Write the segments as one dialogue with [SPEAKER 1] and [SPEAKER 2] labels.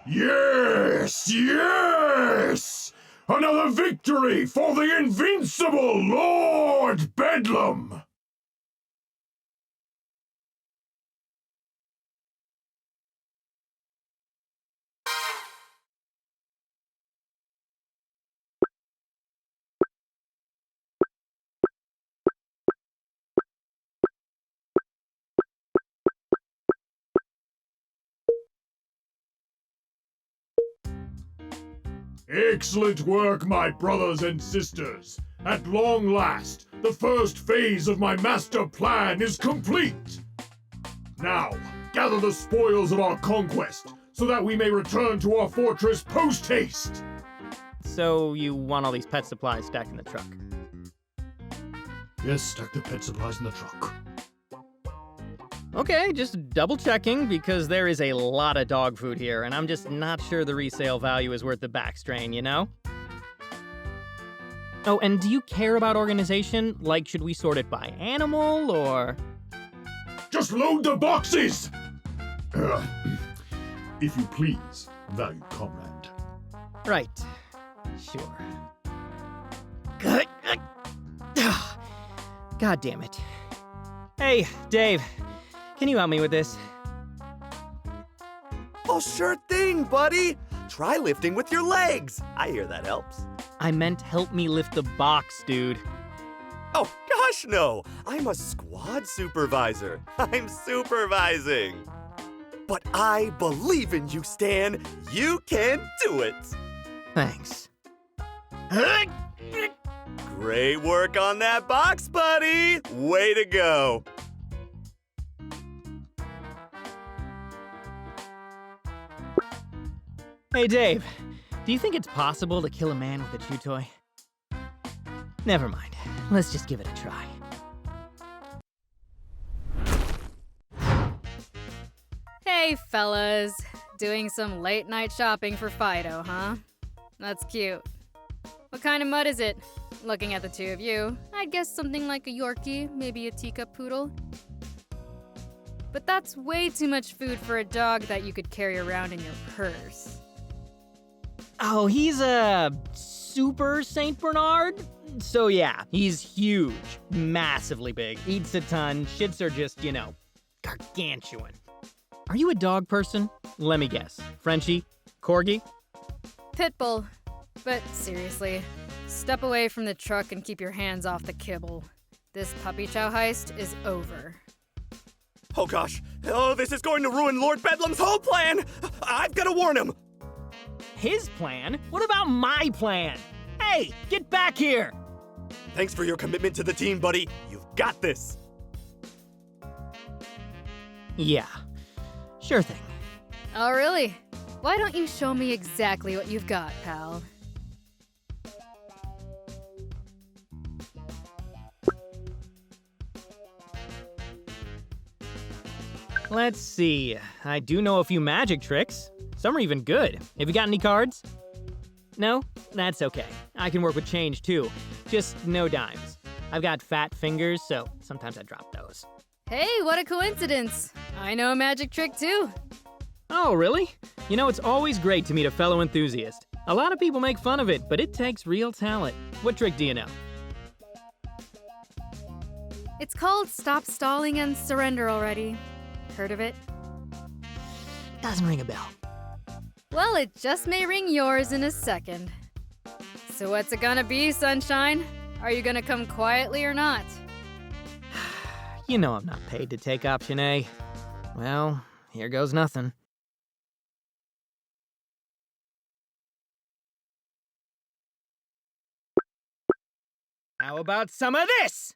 [SPEAKER 1] Yes! Yes! Another victory for the invincible Lord Bedlam! Excellent work, my brothers and sisters! At long last, the first phase of my master plan is complete! Now, gather the spoils of our conquest, so that we may return to our fortress post-haste!
[SPEAKER 2] So you want all these pet supplies stacked in the truck?
[SPEAKER 1] Yes, stack the pet supplies in the truck.
[SPEAKER 2] Okay, just double checking because there is a lot of dog food here, and I'm just not sure the resale value is worth the backstrain, you know? Oh, and do you care about organization? Like, should we sort it by animal, or...?
[SPEAKER 1] Just load the boxes! If you please, valued comrade.
[SPEAKER 2] Right. Sure. God damn it. Hey, Dave. Can you help me with this?
[SPEAKER 3] Oh, sure thing, buddy. Try lifting with your legs. I hear that helps.
[SPEAKER 2] I meant help me lift the box, dude.
[SPEAKER 3] Oh, gosh, no. I'm a squad supervisor. I'm supervising. But I believe in you, Stan. You can do it.
[SPEAKER 2] Thanks.
[SPEAKER 3] Great work on that box, buddy. Way to go.
[SPEAKER 2] Hey, Dave. Do you think it's possible to kill a man with a chew toy? Never mind. Let's just give it a try.
[SPEAKER 4] Hey, fellas. Doing some late night shopping for Fido, huh? That's cute. What kind of mud is it? Looking at the two of you, I'd guess something like a Yorkie, maybe a teacup poodle. But that's way too much food for a dog that you could carry around in your purse.
[SPEAKER 2] Oh, he's a super Saint Bernard? So yeah, he's huge, massively big, eats a ton, shits are just, gargantuan. Are you a dog person? Let me guess. Frenchie? Corgi?
[SPEAKER 4] Pitbull. But seriously, step away from the truck and keep your hands off the kibble. This puppy chow heist is over.
[SPEAKER 3] Oh, gosh. Oh, this is going to ruin Lord Bedlam's whole plan. I've got to warn him.
[SPEAKER 2] His plan? What about my plan? Hey, get back here!
[SPEAKER 3] Thanks for your commitment to the team, buddy. You've got this.
[SPEAKER 2] Yeah, sure thing.
[SPEAKER 4] Oh, really? Why don't you show me exactly what you've got, pal?
[SPEAKER 2] Let's see. I do know a few magic tricks. Some are even good. Have you got any cards? No? That's okay. I can work with change too. Just no dimes. I've got fat fingers, so sometimes I drop those.
[SPEAKER 4] Hey, what a coincidence! I know a magic trick too.
[SPEAKER 2] Oh, really? It's always great to meet a fellow enthusiast. A lot of people make fun of it, but it takes real talent. What trick do you know?
[SPEAKER 4] It's called Stop Stalling and Surrender Already. Heard of it?
[SPEAKER 2] Doesn't ring a bell.
[SPEAKER 4] Well, it just may ring yours in a second. So what's it gonna be, Sunshine? Are you gonna come quietly or not?
[SPEAKER 2] You know I'm not paid to take option A. Well, here goes nothing. How about some of this?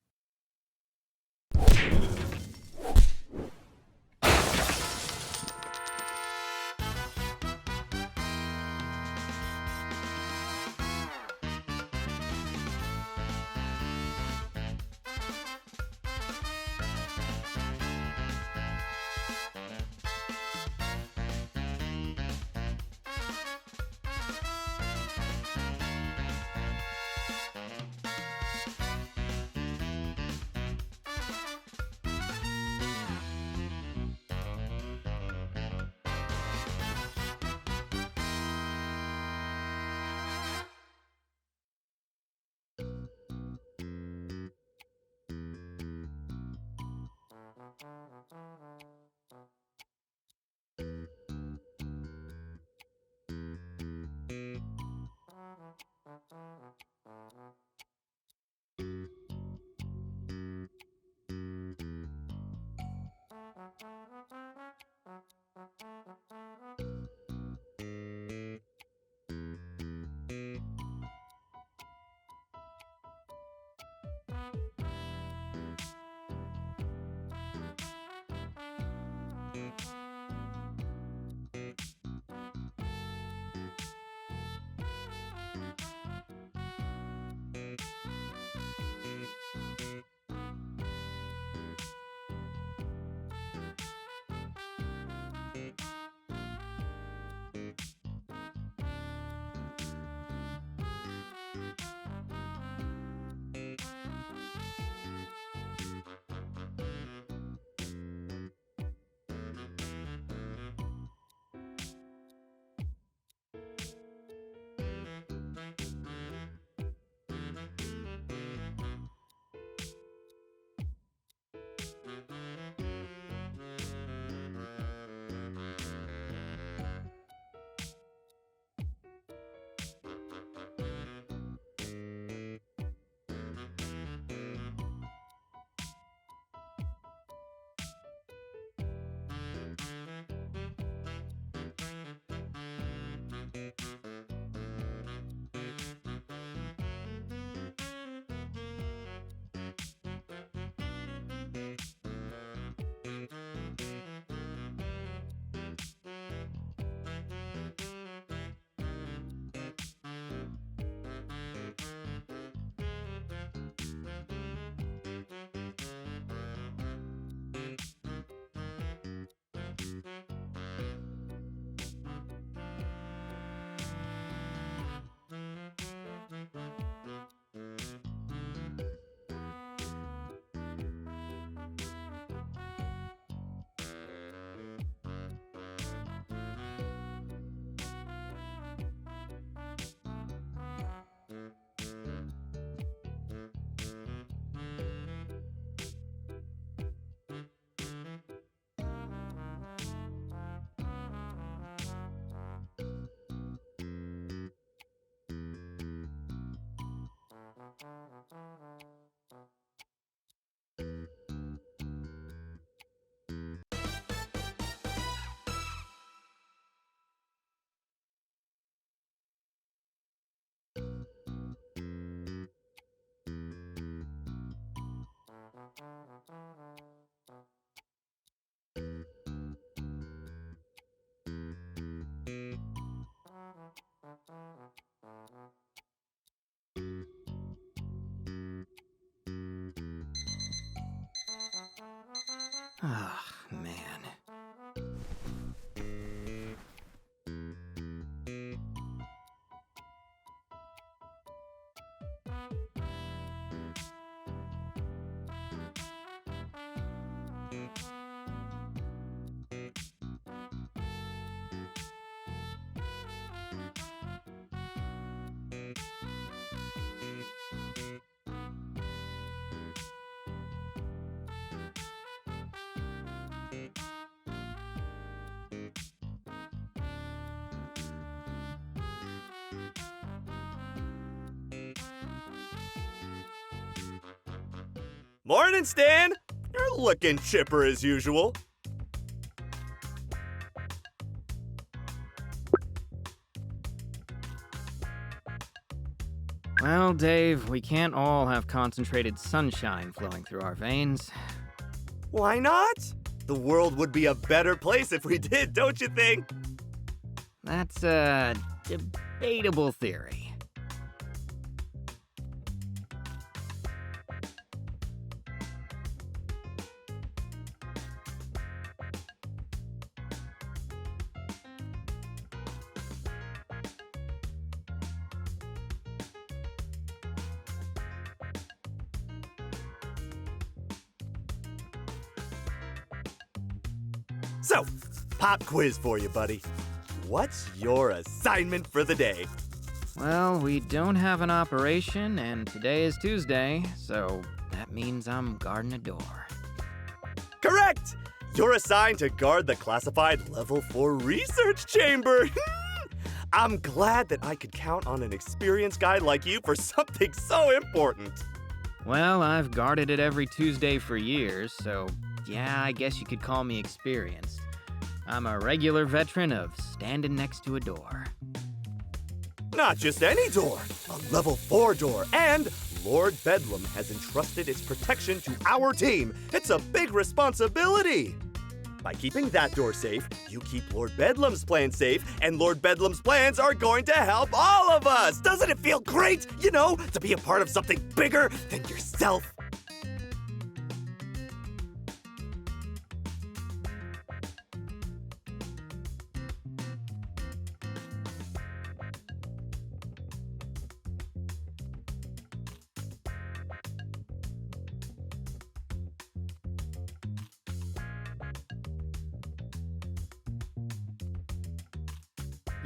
[SPEAKER 2] Ah, man.
[SPEAKER 3] Morning, Stan! You're looking chipper as usual.
[SPEAKER 2] Well, Dave, we can't all have concentrated sunshine flowing through our veins.
[SPEAKER 3] Why not? The world would be a better place if we did, don't you think?
[SPEAKER 2] That's a debatable theory.
[SPEAKER 3] So, pop quiz for you, buddy. What's your assignment for the day?
[SPEAKER 2] Well, we don't have an operation, and today is Tuesday, so that means I'm guarding a door.
[SPEAKER 3] Correct! You're assigned to guard the classified Level 4 research chamber. I'm glad that I could count on an experienced guy like you for something so important.
[SPEAKER 2] Well, I've guarded it every Tuesday for years, so yeah, I guess you could call me experienced. I'm a regular veteran of standing next to a door.
[SPEAKER 3] Not just any door, a level 4 door, and Lord Bedlam has entrusted its protection to our team. It's a big responsibility. By keeping that door safe, you keep Lord Bedlam's plan safe, and Lord Bedlam's plans are going to help all of us. Doesn't it feel great, you know, to be a part of something bigger than yourself?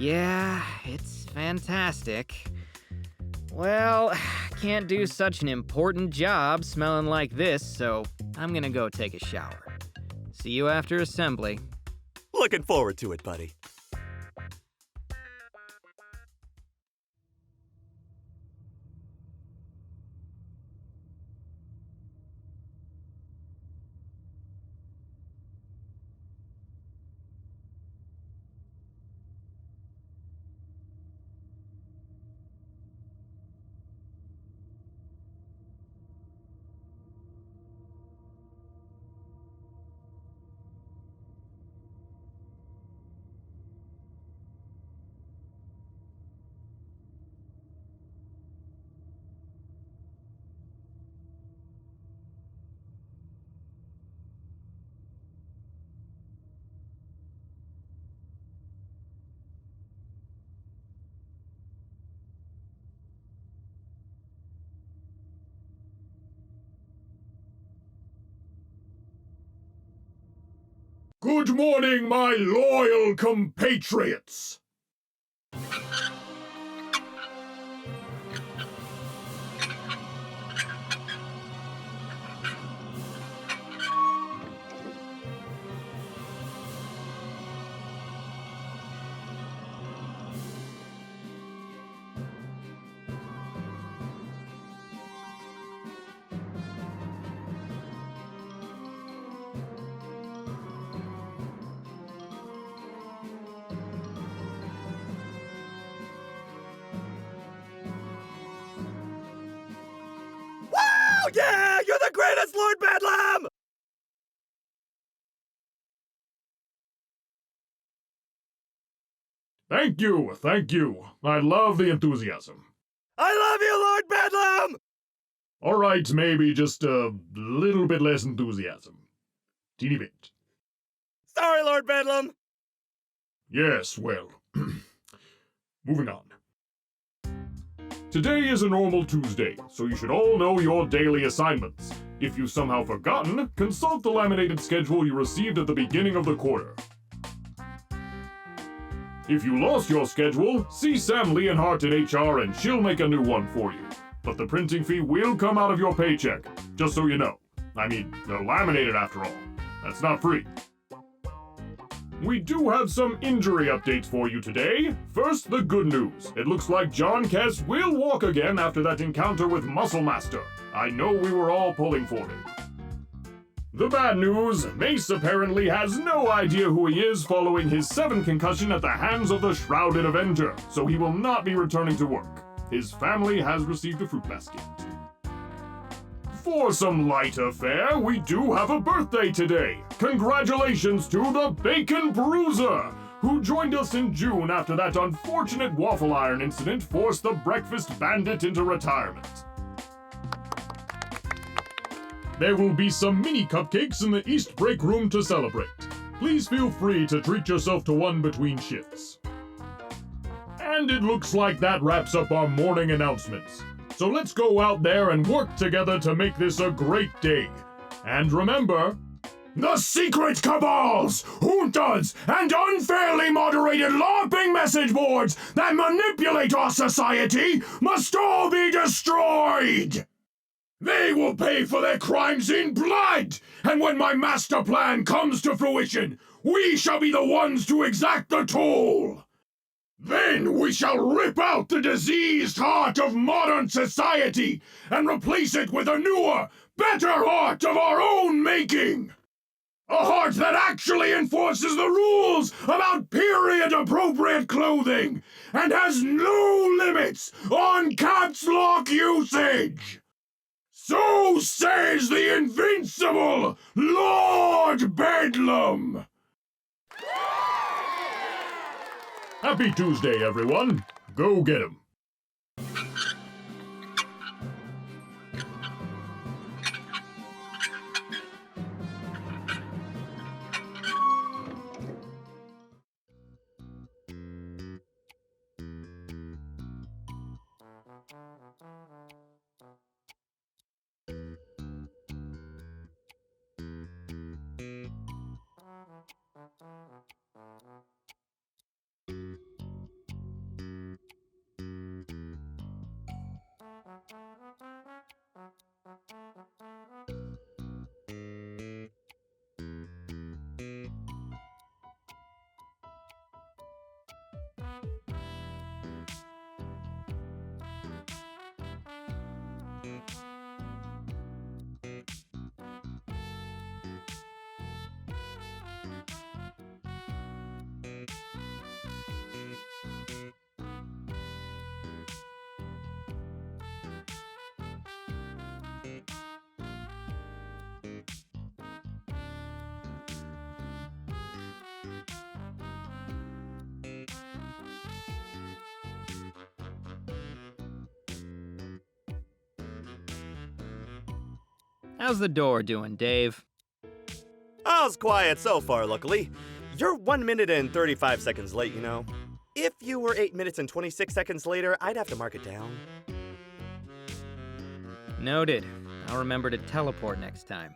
[SPEAKER 2] Yeah, it's fantastic. Well, can't do such an important job smelling like this, so I'm gonna go take a shower. See you after assembly.
[SPEAKER 3] Looking forward to it, buddy.
[SPEAKER 1] Good morning, my loyal compatriots!
[SPEAKER 3] Oh yeah, you're the greatest, Lord Bedlam!
[SPEAKER 1] Thank you. I love the enthusiasm.
[SPEAKER 3] I love you, Lord Bedlam!
[SPEAKER 1] All right, maybe just a little bit less enthusiasm. Teeny bit.
[SPEAKER 3] Sorry, Lord Bedlam.
[SPEAKER 1] Yes, well, moving on. Today is a normal Tuesday, so you should all know your daily assignments. If you've somehow forgotten, consult the laminated schedule you received at the beginning of the quarter. If you lost your schedule, see Sam Leonhardt in HR and she'll make a new one for you. But the printing fee will come out of your paycheck, just so you know. I mean, they're laminated after all. That's not free. We do have some injury updates for you today. First, the good news. It looks like John Kess will walk again after that encounter with Muscle Master. I know we were all pulling for him. The bad news, Mace apparently has no idea who he is following his 7 concussion at the hands of the Shrouded Avenger, so he will not be returning to work. His family has received a fruit basket. For some lighter fare, we do have a birthday today. Congratulations to the Bacon Bruiser, who joined us in June after that unfortunate waffle iron incident forced the Breakfast Bandit into retirement. There will be some mini cupcakes in the East Break Room to celebrate. Please feel free to treat yourself to one between shifts. And it looks like that wraps up our morning announcements. So let's go out there and work together to make this a great day. And remember, the secret cabals, juntas, and unfairly moderated LARPing message boards that manipulate our society must all be destroyed! They will pay for their crimes in blood! And when my master plan comes to fruition, we shall be the ones to exact the toll! Then we shall rip out the diseased heart of modern society and replace it with a newer, better heart of our own making! A heart that actually enforces the rules about period-appropriate clothing and has no limits on caps lock usage! So says the invincible Lord Bedlam! Happy Tuesday, everyone. Go get 'em.
[SPEAKER 2] How's the door doing, Dave?
[SPEAKER 3] All's quiet so far, luckily. You're 1 minute and 35 seconds late, you know. If you were 8 minutes and 26 seconds later, I'd have to mark it down.
[SPEAKER 2] Noted. I'll remember to teleport next time.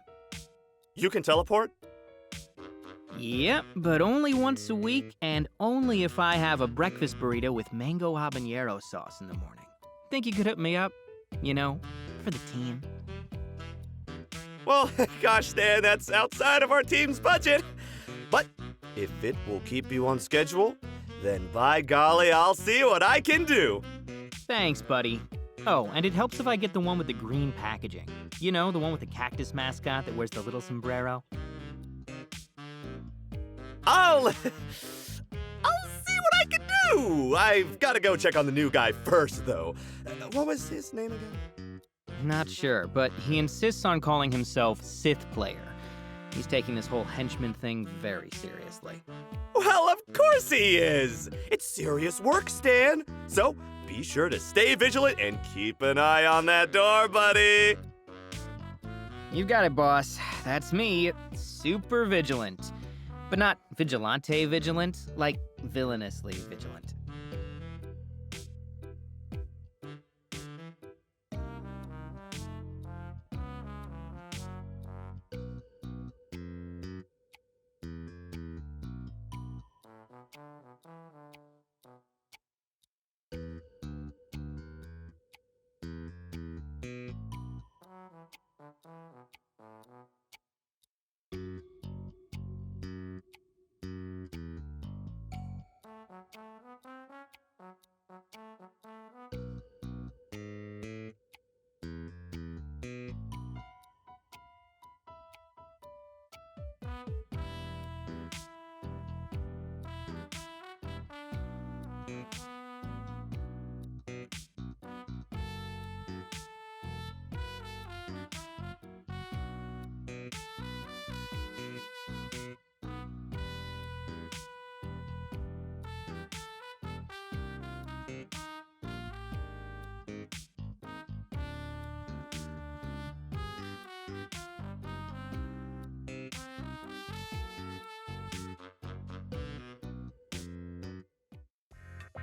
[SPEAKER 3] You can teleport?
[SPEAKER 2] Yep, but only once a week, and only if I have a breakfast burrito with mango habanero sauce in the morning. Think you could hook me up? You know, for the team.
[SPEAKER 3] Well, gosh, Stan, that's outside of our team's budget. But if it will keep you on schedule, then by golly, I'll see what I can do.
[SPEAKER 2] Thanks, buddy. Oh, and it helps if I get the one with the green packaging. You know, the one with the cactus mascot that wears the little sombrero.
[SPEAKER 3] I'll see what I can do. I've got to go check on the new guy first, though. What was his name again?
[SPEAKER 2] Not sure, but he insists on calling himself Sith Player. He's taking this whole henchman thing very seriously.
[SPEAKER 3] Well, of course he is. It's serious work, Stan. So be sure to stay vigilant and keep an eye on that door, buddy.
[SPEAKER 2] You got it, boss. That's me, super vigilant. But not vigilante vigilant, like villainously vigilant.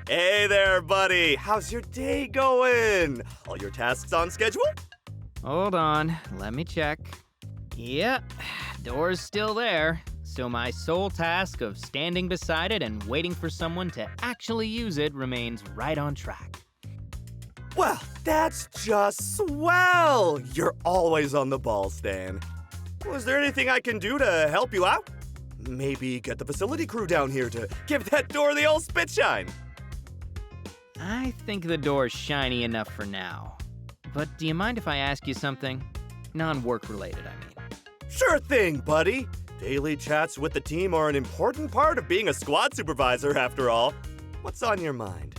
[SPEAKER 3] Hey there, buddy. How's your day going? All your tasks on schedule?
[SPEAKER 2] Hold on, let me check. Yep, door's still there. So my sole task of standing beside it and waiting for someone to actually use it remains right on track.
[SPEAKER 3] Well, that's just swell. You're always on the ball, Stan. Was there anything I can do to help you out? Maybe get the facility crew down here to give that door the old spit shine.
[SPEAKER 2] I think the door's shiny enough for now. But do you mind if I ask you something? Non-work related, I mean.
[SPEAKER 3] Sure thing, buddy. Daily chats with the team are an important part of being a squad supervisor, after all. What's on your mind?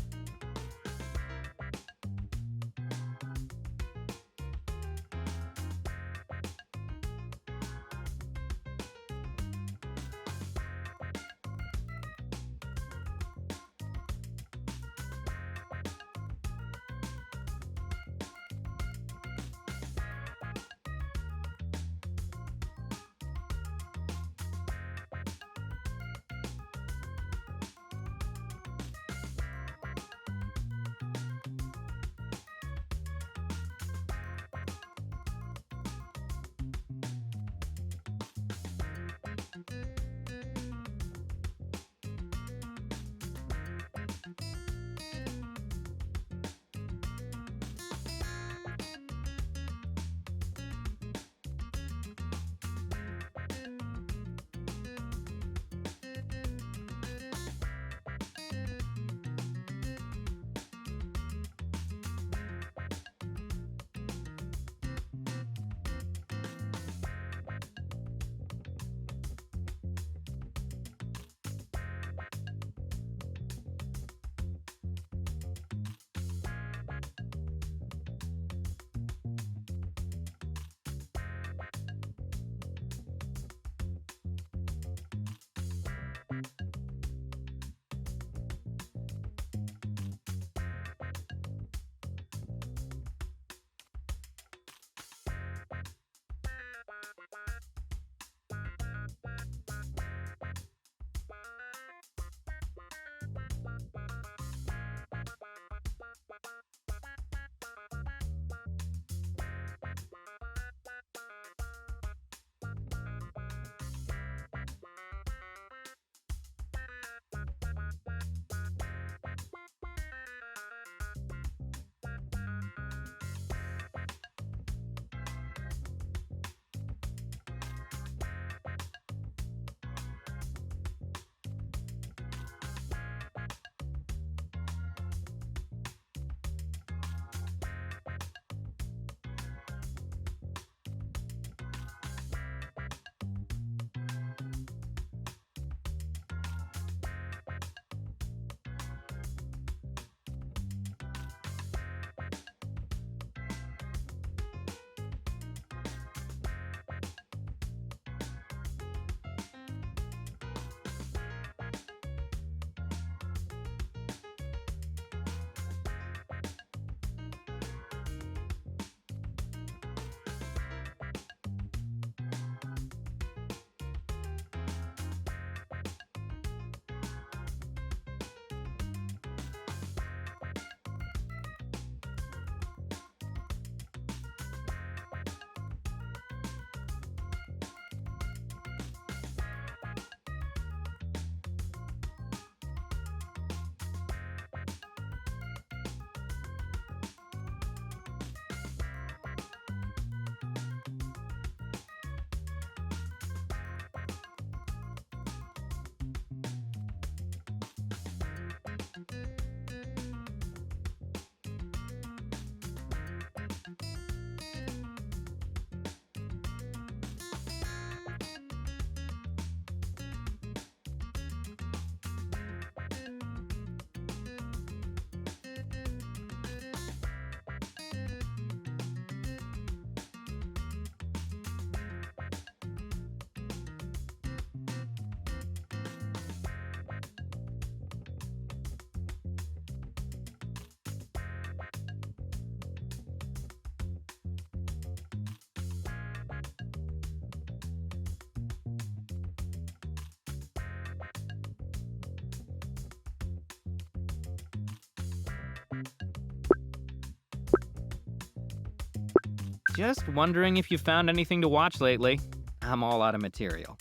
[SPEAKER 2] Just wondering if you found anything to watch lately. I'm all out of material.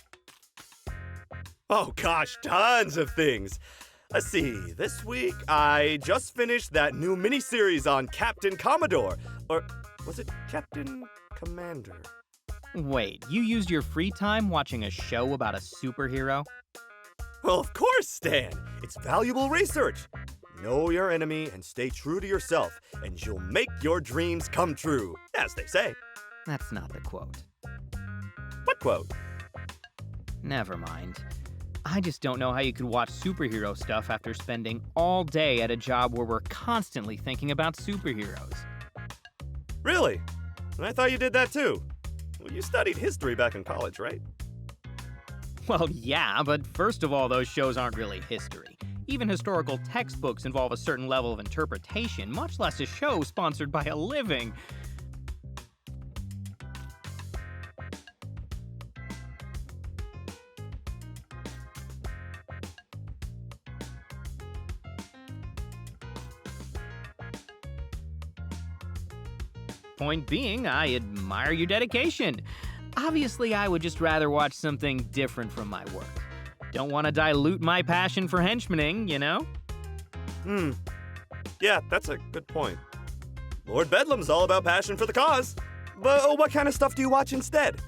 [SPEAKER 3] Oh gosh, tons of things. Let's see, this week I just finished that new miniseries on Captain Commodore. Or was it Captain Commander?
[SPEAKER 2] Wait, you used your free time watching a show about a superhero?
[SPEAKER 3] Well, of course, Stan. It's valuable research. Know your enemy and stay true to yourself, and you'll make your dreams come true, as they say.
[SPEAKER 2] That's not the quote.
[SPEAKER 3] What quote?
[SPEAKER 2] Never mind. I just don't know how you could watch superhero stuff after spending all day at a job where we're constantly thinking about superheroes.
[SPEAKER 3] Really? And I thought you did that too. Well, you studied history back in college, right?
[SPEAKER 2] Well, yeah, but first of all, those shows aren't really history. Even historical textbooks involve a certain level of interpretation, much less a show sponsored by a living. Point being, I admire your dedication. Obviously, I would just rather watch something different from my work. Don't want to dilute my passion for henchmaning, you know?
[SPEAKER 3] Yeah, that's a good point. Lord Bedlam's all about passion for the cause. But what kind of stuff do you watch instead?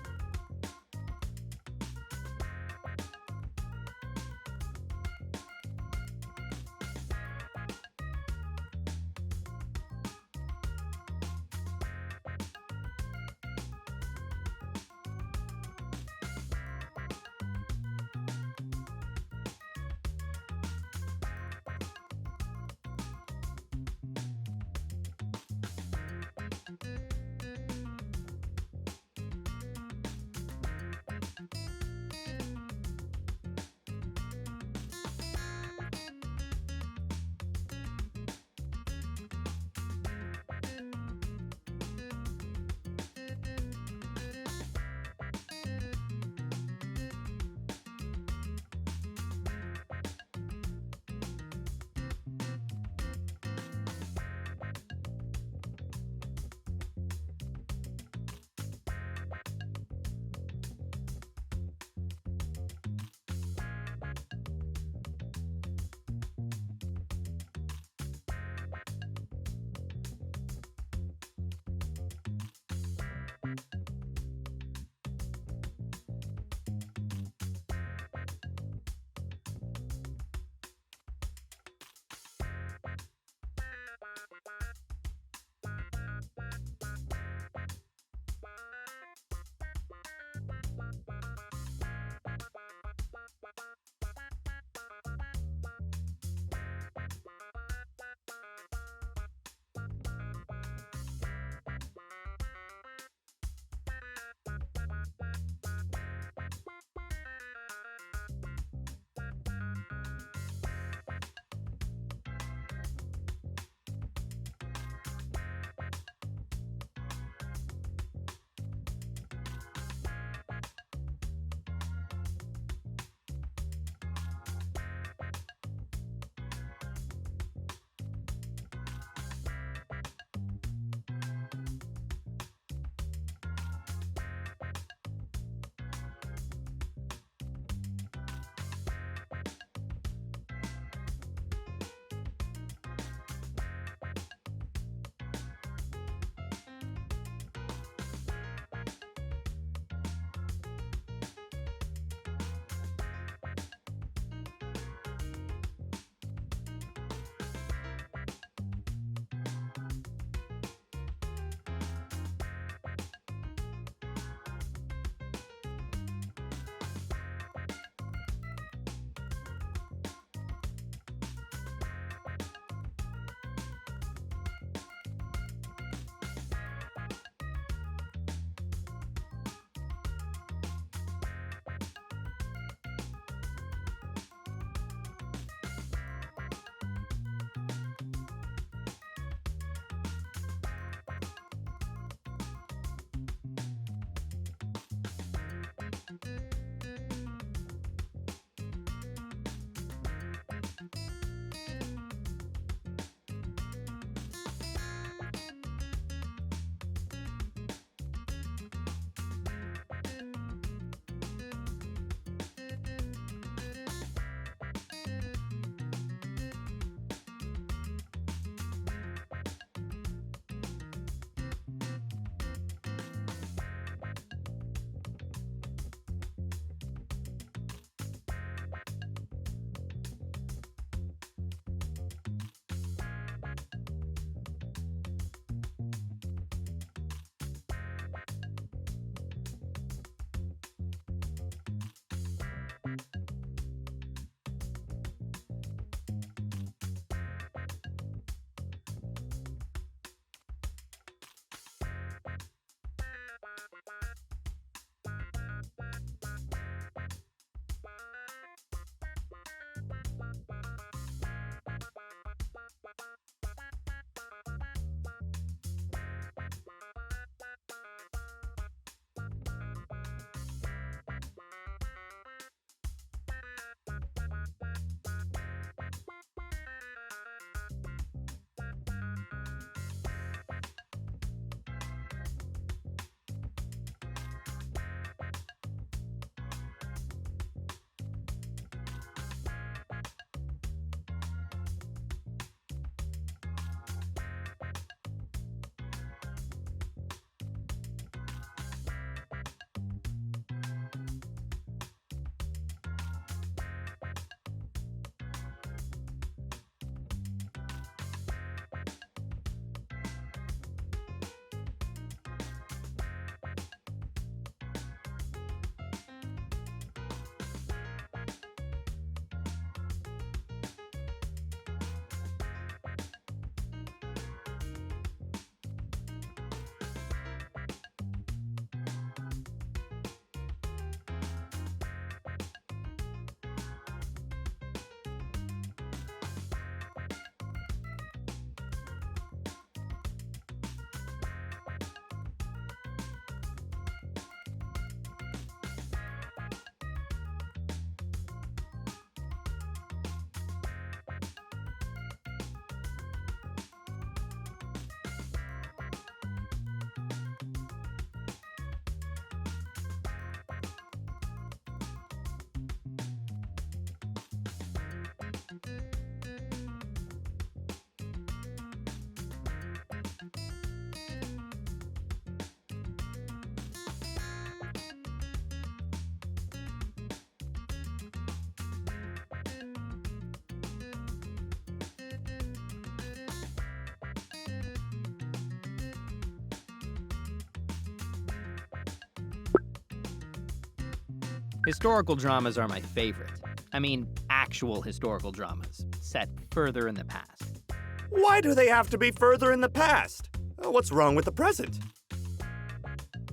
[SPEAKER 2] Historical dramas are my favorite. I mean, actual historical dramas, set further in the past.
[SPEAKER 3] Why do they have to be further in the past? What's wrong with the present?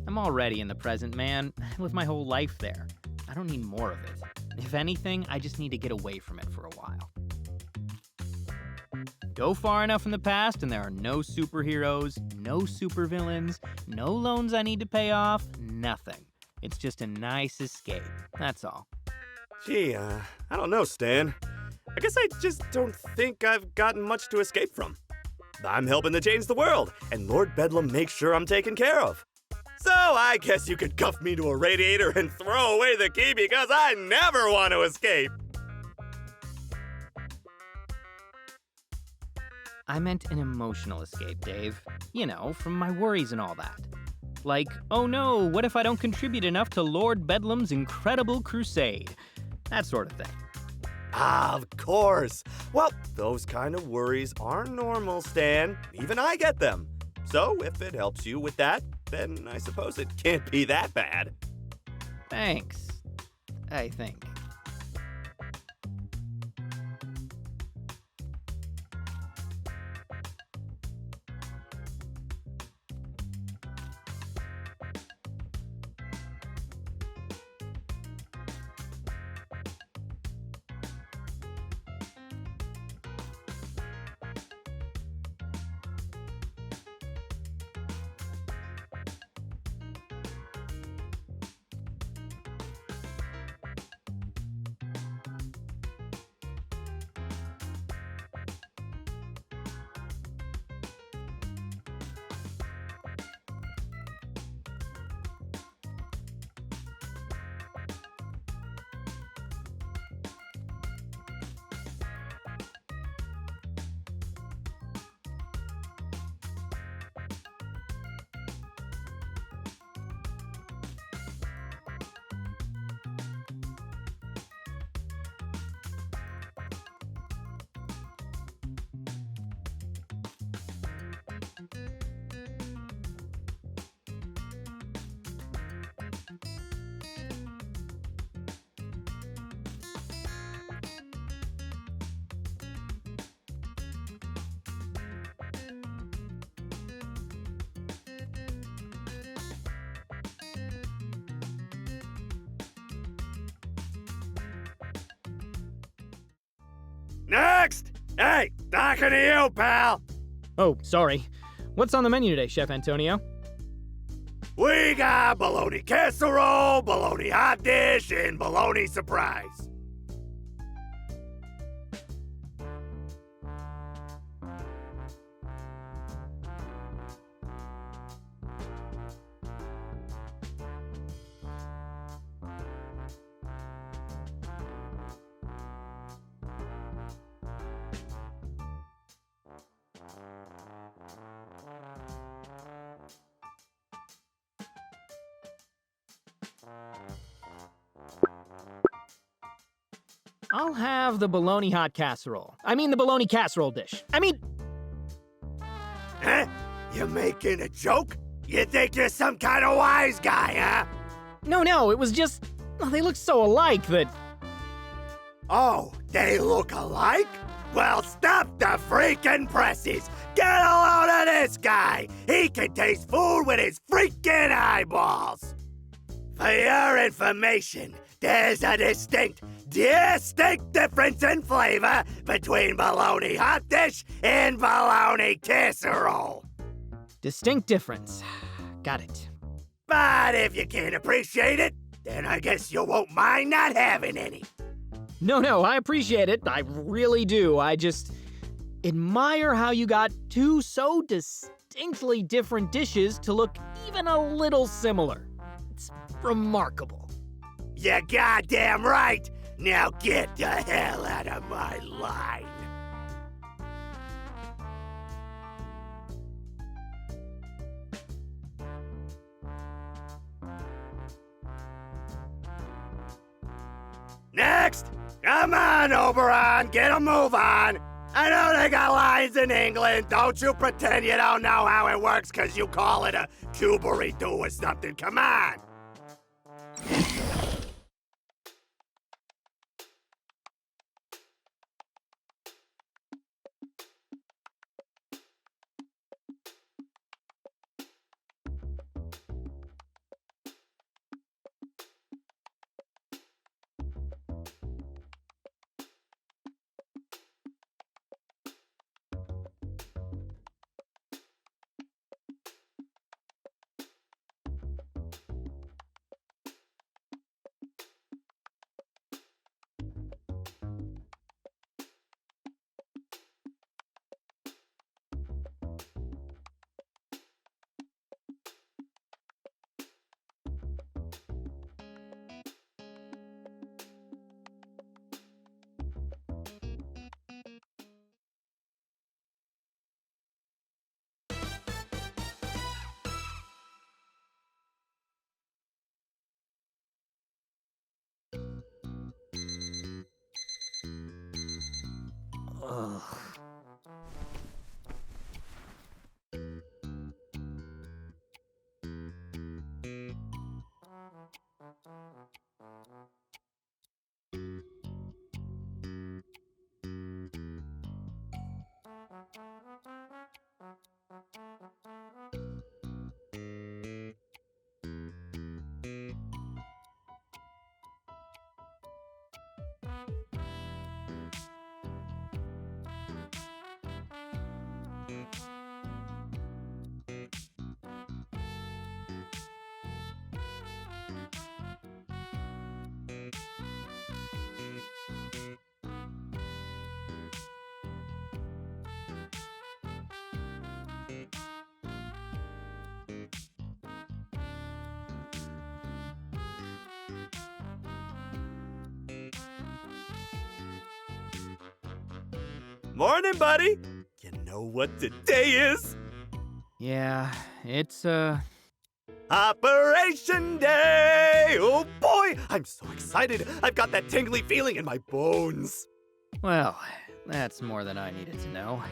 [SPEAKER 2] I'm already in the present, man. I live my whole life there. I don't need more of it. If anything, I just need to get away from it for a while. Go far enough in the past and there are no superheroes, no supervillains, no loans I need to pay off, nothing. It's just a nice escape, that's all.
[SPEAKER 3] Gee, I don't know, Stan. I guess I just don't think I've gotten much to escape from. I'm helping to change the world, and Lord Bedlam makes sure I'm taken care of. So I guess you could cuff me to a radiator and throw away the key because I never want to escape.
[SPEAKER 2] I meant an emotional escape, Dave. You know, from my worries and all that. Like, oh no, what if I don't contribute enough to Lord Bedlam's incredible crusade? That sort of thing.
[SPEAKER 3] Ah, of course. Well, those kind of worries are normal, Stan. Even I get them. So if it helps you with that, then I suppose it can't be that bad.
[SPEAKER 2] Thanks, I think.
[SPEAKER 3] Next! Hey, talking to you, pal!
[SPEAKER 2] Oh, sorry. What's on the menu today, Chef Antonio?
[SPEAKER 3] We got bologna casserole, bologna hot dish, and bologna surprise.
[SPEAKER 2] I'll have the bologna hot casserole. I mean the bologna casserole dish.
[SPEAKER 3] Huh? You making a joke? You think you're some kind of wise guy, huh?
[SPEAKER 2] No, it was just... they look so alike that...
[SPEAKER 3] Oh, they look alike? Well, stop the freaking presses! Get a load of this guy! He can taste food with his freaking eyeballs! For your information, there's a distinct difference in flavor between bologna hot dish and bologna casserole.
[SPEAKER 2] Distinct difference. Got it.
[SPEAKER 3] But if you can't appreciate it, then I guess you won't mind not having any.
[SPEAKER 2] No, I appreciate it. I really do. I just admire how you got two so distinctly different dishes to look even a little similar. It's remarkable.
[SPEAKER 3] You're goddamn right. Now get the hell out of my line. Next! Come on, Oberon, get a move on! I know they got lines in England. Don't you pretend you don't know how it works because you call it a cuberito or something. Come on!
[SPEAKER 2] Ugh.
[SPEAKER 3] Morning, buddy! You know what today is?
[SPEAKER 2] Yeah, it's,
[SPEAKER 3] Operation Day! Oh boy, I'm so excited. I've got that tingly feeling in my bones.
[SPEAKER 2] well, that's more than I needed to know.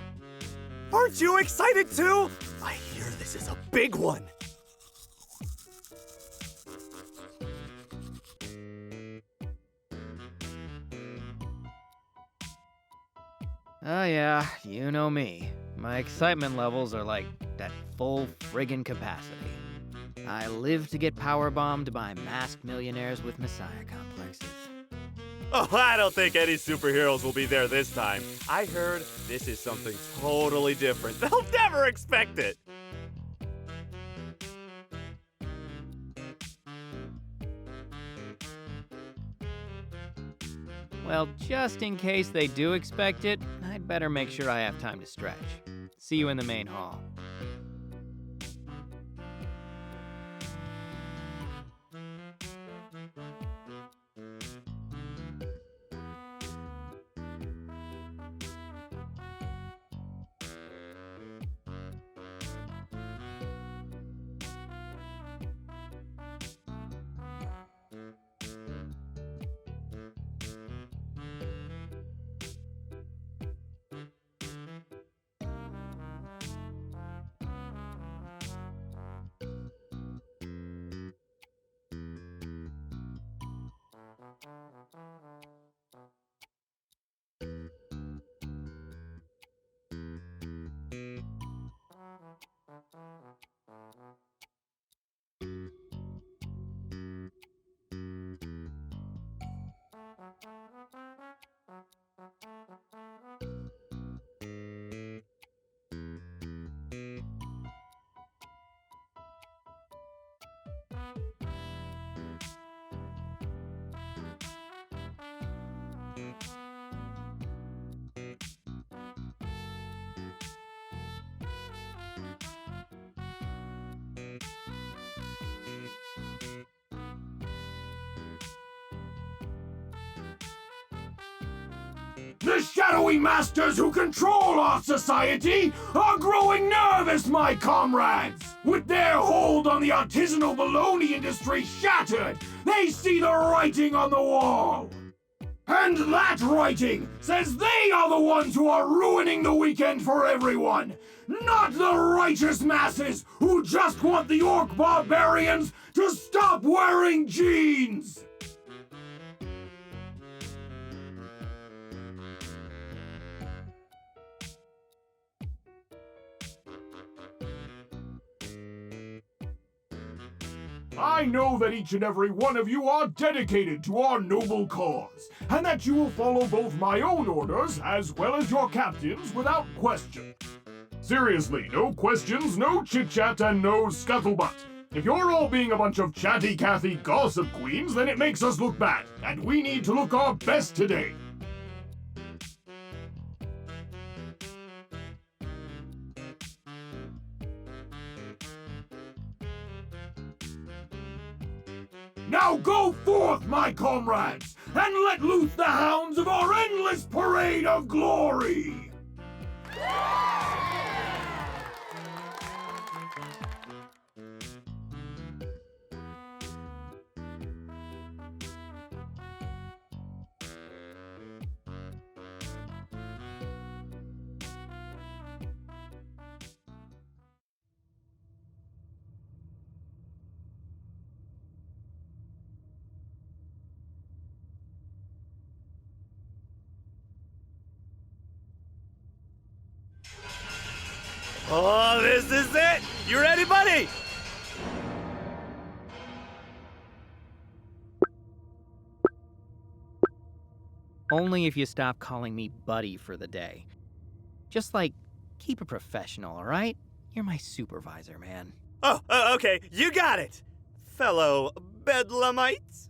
[SPEAKER 3] Aren't you excited too? I hear this is a big one.
[SPEAKER 2] Oh yeah, you know me. My excitement levels are like at full friggin' capacity. I live to get powerbombed by masked millionaires with messiah complexes.
[SPEAKER 3] Oh, I don't think any superheroes will be there this time. I heard this is something totally different. They'll never expect it.
[SPEAKER 2] Well, just in case they do expect it, I'd better make sure I have time to stretch. See you in the main hall.
[SPEAKER 1] The shadowy masters who control our society are growing nervous, my comrades! With their hold on the artisanal baloney industry shattered, they see the writing on the wall! And that writing says they are the ones who are ruining the weekend for everyone! Not the righteous masses who just want the orc barbarians to stop wearing jeans! I know that each and every one of you are dedicated to our noble cause, and that you will follow both my own orders as well as your captain's without question. Seriously, no questions, no chit-chat, and no scuttlebutt. If you're all being a bunch of chatty-Cathy gossip queens, then it makes us look bad, and we need to look our best today. Now go forth, my comrades, and let loose the hounds of our endless parade of glory!
[SPEAKER 3] Oh, this is it! You ready, buddy?
[SPEAKER 2] Only if you stop calling me buddy for the day. Just like, keep it professional, all right? You're my supervisor, man.
[SPEAKER 3] Oh, okay, you got it! Fellow Bedlamites?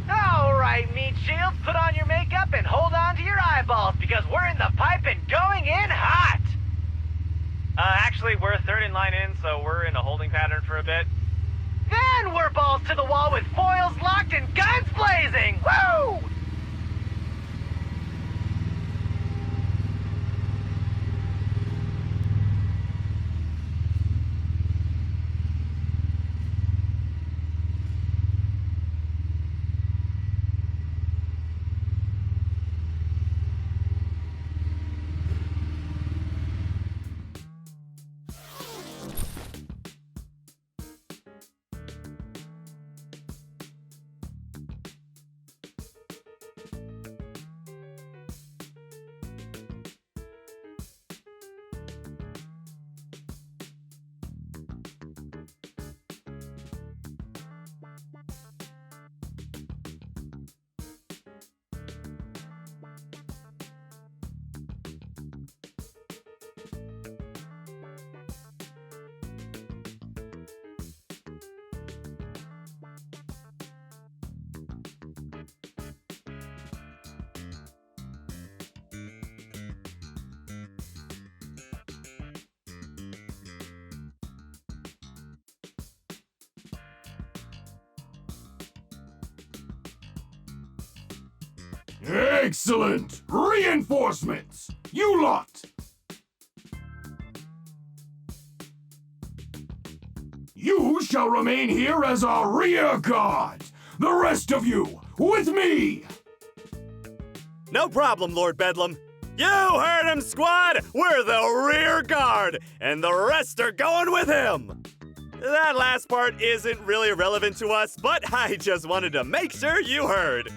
[SPEAKER 5] Alright, meat shields, put on your makeup and hold on to your eyeballs because we're in the pipe and going in hot!
[SPEAKER 6] Actually, we're third in line in, so we're in a holding pattern for a bit.
[SPEAKER 5] Then we're balls to the wall with foils locked and guns blazing! Woo!
[SPEAKER 1] Excellent! Reinforcements! You lot! You shall remain here as our rear guard! The rest of you, with me!
[SPEAKER 3] No problem, Lord Bedlam. You heard him, squad! We're the rear guard, and the rest are going with him! That last part isn't really relevant to us, but I just wanted to make sure you heard.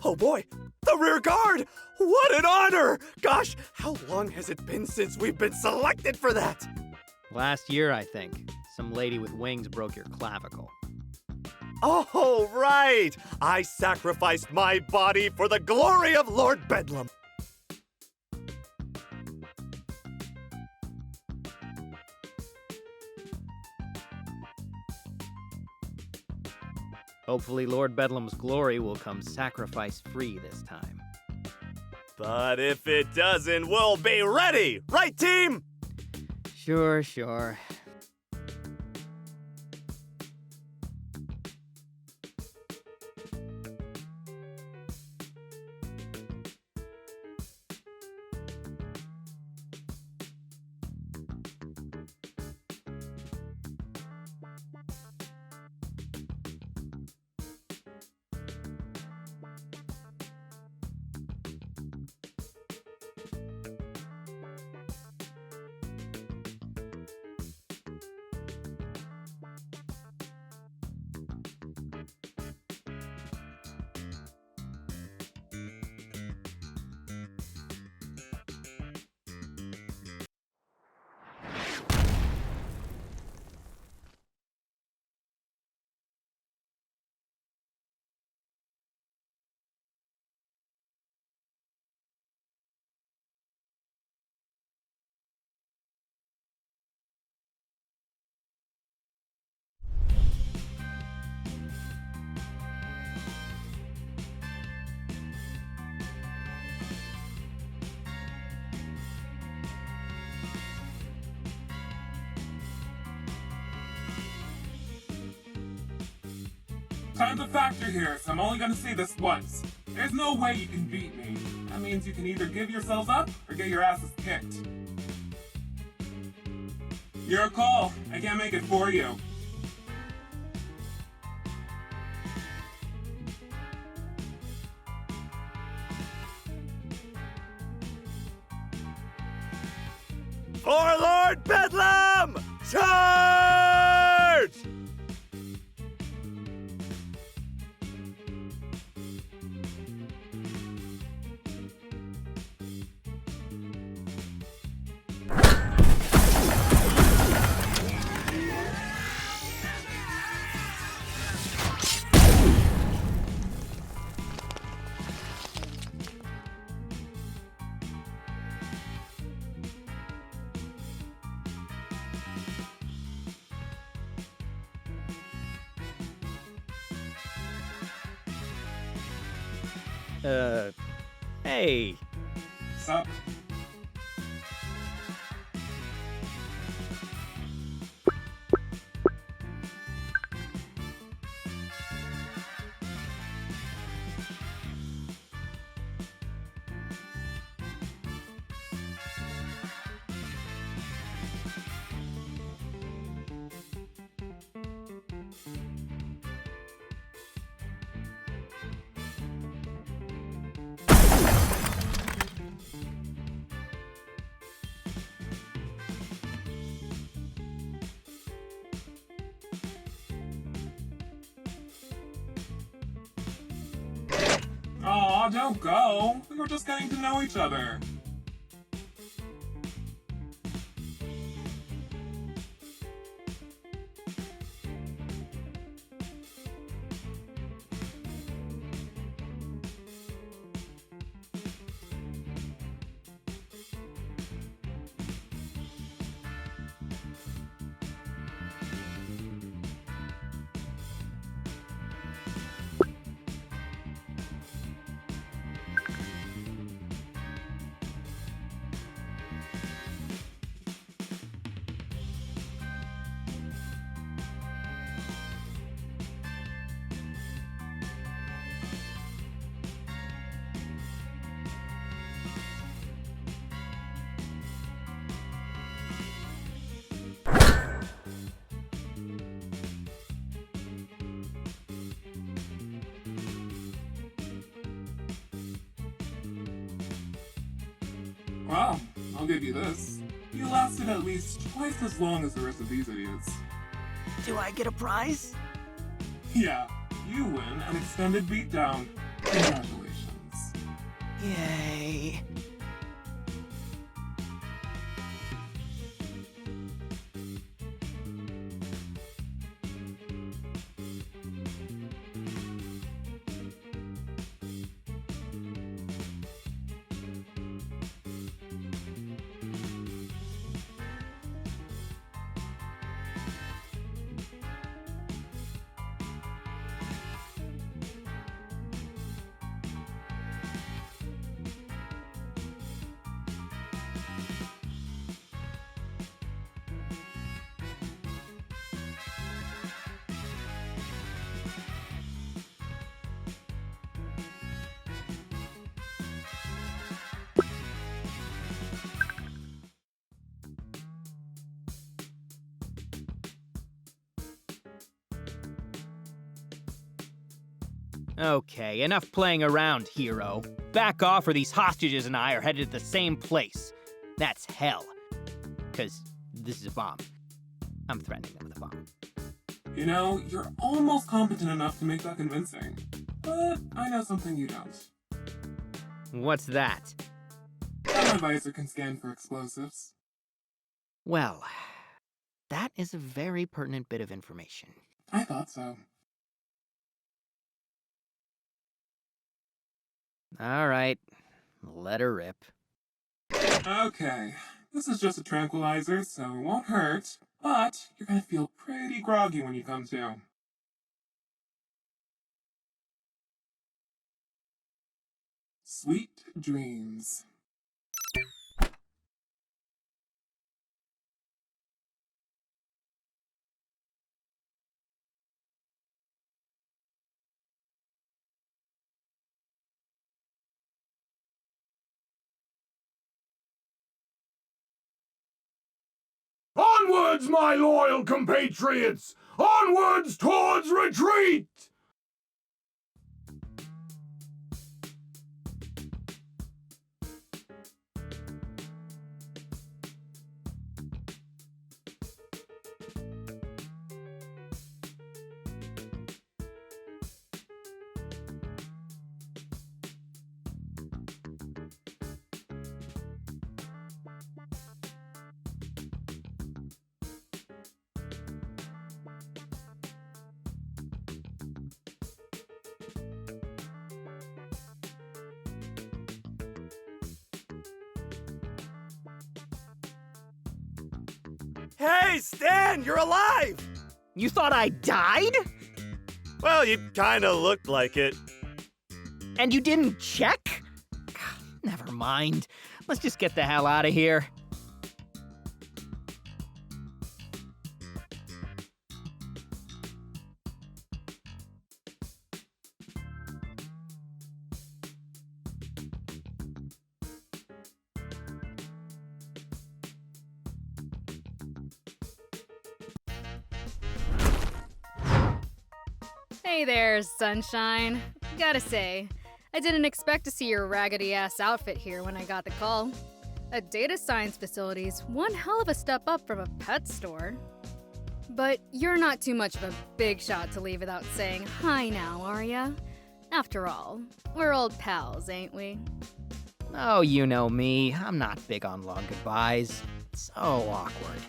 [SPEAKER 3] Oh boy, the rear guard! What an honor! Gosh, how long has it been since we've been selected for that?
[SPEAKER 2] Last year, I think. Some lady with wings broke your clavicle.
[SPEAKER 3] Oh, right! I sacrificed my body for the glory of Lord Bedlam.
[SPEAKER 2] Hopefully Lord Bedlam's glory will come sacrifice-free this time.
[SPEAKER 3] But if it doesn't, we'll be ready! Right, team?
[SPEAKER 2] Sure, sure.
[SPEAKER 7] Time's a factor here, so I'm only gonna say this once. There's no way you can beat me. That means you can either give yourselves up or get your asses kicked. Your call. I can't make it for you.
[SPEAKER 3] For Lord Bedlam! Charge!
[SPEAKER 2] Hey.
[SPEAKER 7] Sup? Aw, don't go. We were just getting to know each other. Well, I'll give you this. You lasted at least twice as long as the rest of these idiots.
[SPEAKER 2] Do I get a prize?
[SPEAKER 7] Yeah, you win an extended beatdown. Congratulations.
[SPEAKER 2] Yay. Okay, enough playing around, hero. Back off or these hostages and I are headed to the same place. That's hell. 'Cause this is a bomb. I'm threatening them with a bomb.
[SPEAKER 7] You know, you're almost competent enough to make that convincing. But I know something you don't.
[SPEAKER 2] What's that?
[SPEAKER 7] An advisor can scan for explosives.
[SPEAKER 2] Well, that is a very pertinent bit of information.
[SPEAKER 7] I thought so.
[SPEAKER 2] All right, let her rip.
[SPEAKER 7] Okay, this is just a tranquilizer, so it won't hurt, but you're gonna feel pretty groggy when you come to. Sweet dreams.
[SPEAKER 1] Onwards, my loyal compatriots! Onwards towards retreat!
[SPEAKER 3] Hey, Stan, you're alive!
[SPEAKER 2] You thought I died?
[SPEAKER 3] Well, you kinda looked like it.
[SPEAKER 2] And you didn't check? Never mind. Let's just get the hell out of here.
[SPEAKER 4] Hey there, sunshine. Gotta say, I didn't expect to see your raggedy ass outfit here when I got the call. A data science facility's one hell of a step up from a pet store. But you're not too much of a big shot to leave without saying hi now, are ya? After all, we're old pals, ain't we?
[SPEAKER 2] Oh, you know me. I'm not big on long goodbyes. So awkward.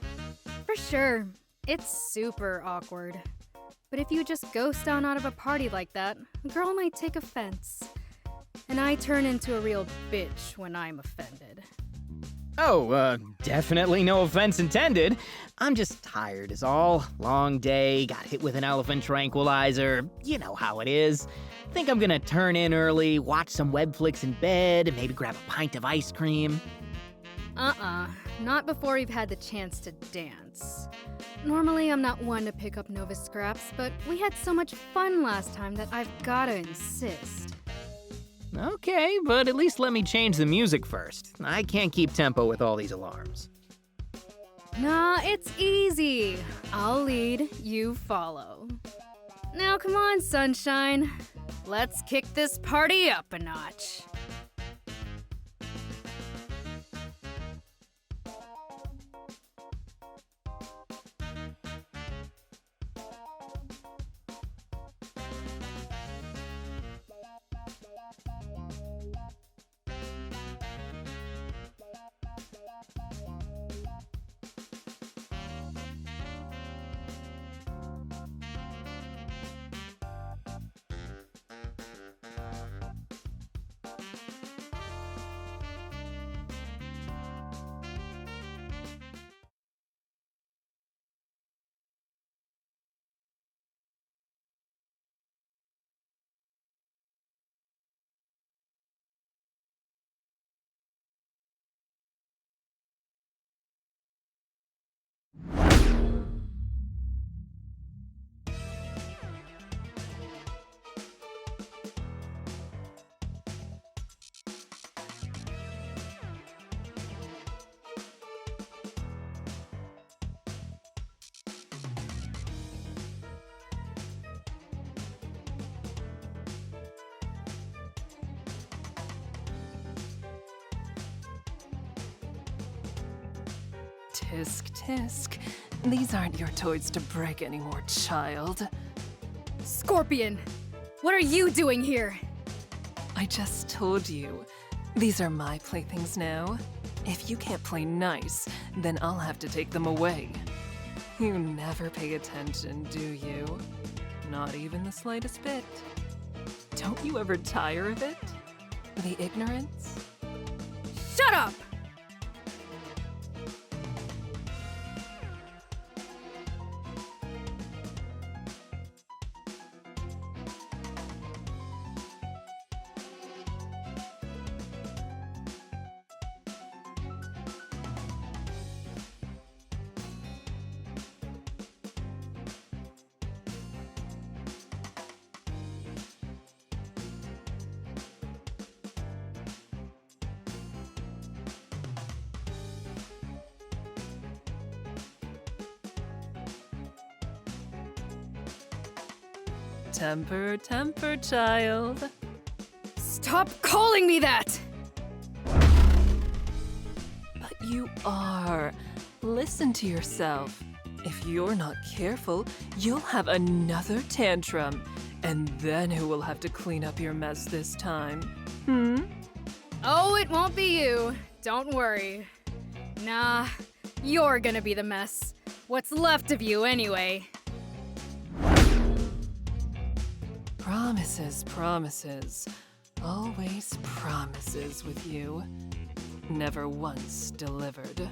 [SPEAKER 4] For sure. It's super awkward. But if you just ghost on out of a party like that, a girl might take offense. And I turn into a real bitch when I'm offended.
[SPEAKER 2] Oh, definitely no offense intended. I'm just tired is all. Long day, got hit with an elephant tranquilizer. You know how it is. Think I'm gonna turn in early, watch some web flicks in bed, and maybe grab a pint of ice cream.
[SPEAKER 4] Not before you've had the chance to dance. Normally, I'm not one to pick up Nova scraps, but we had so much fun last time that I've gotta insist.
[SPEAKER 2] Okay, but at least let me change the music first. I can't keep tempo with all these alarms.
[SPEAKER 4] Nah, it's easy. I'll lead, you follow. Now come on, sunshine. Let's kick this party up a notch.
[SPEAKER 8] Tisk, tisk. These aren't your toys to break anymore, child.
[SPEAKER 4] Scorpion! What are you doing here?
[SPEAKER 8] I just told you. These are my playthings now. If you can't play nice, then I'll have to take them away. You never pay attention, do you? Not even the slightest bit. Don't you ever tire of it? The ignorance?
[SPEAKER 4] Shut up!
[SPEAKER 8] Temper, temper, child.
[SPEAKER 4] Stop calling me that!
[SPEAKER 8] But you are. Listen to yourself. If you're not careful, you'll have another tantrum. And then who will have to clean up your mess this time?
[SPEAKER 4] Oh, it won't be you. Don't worry. Nah, you're gonna be the mess. What's left of you, anyway.
[SPEAKER 8] Promises, promises. Always promises with you. Never once delivered.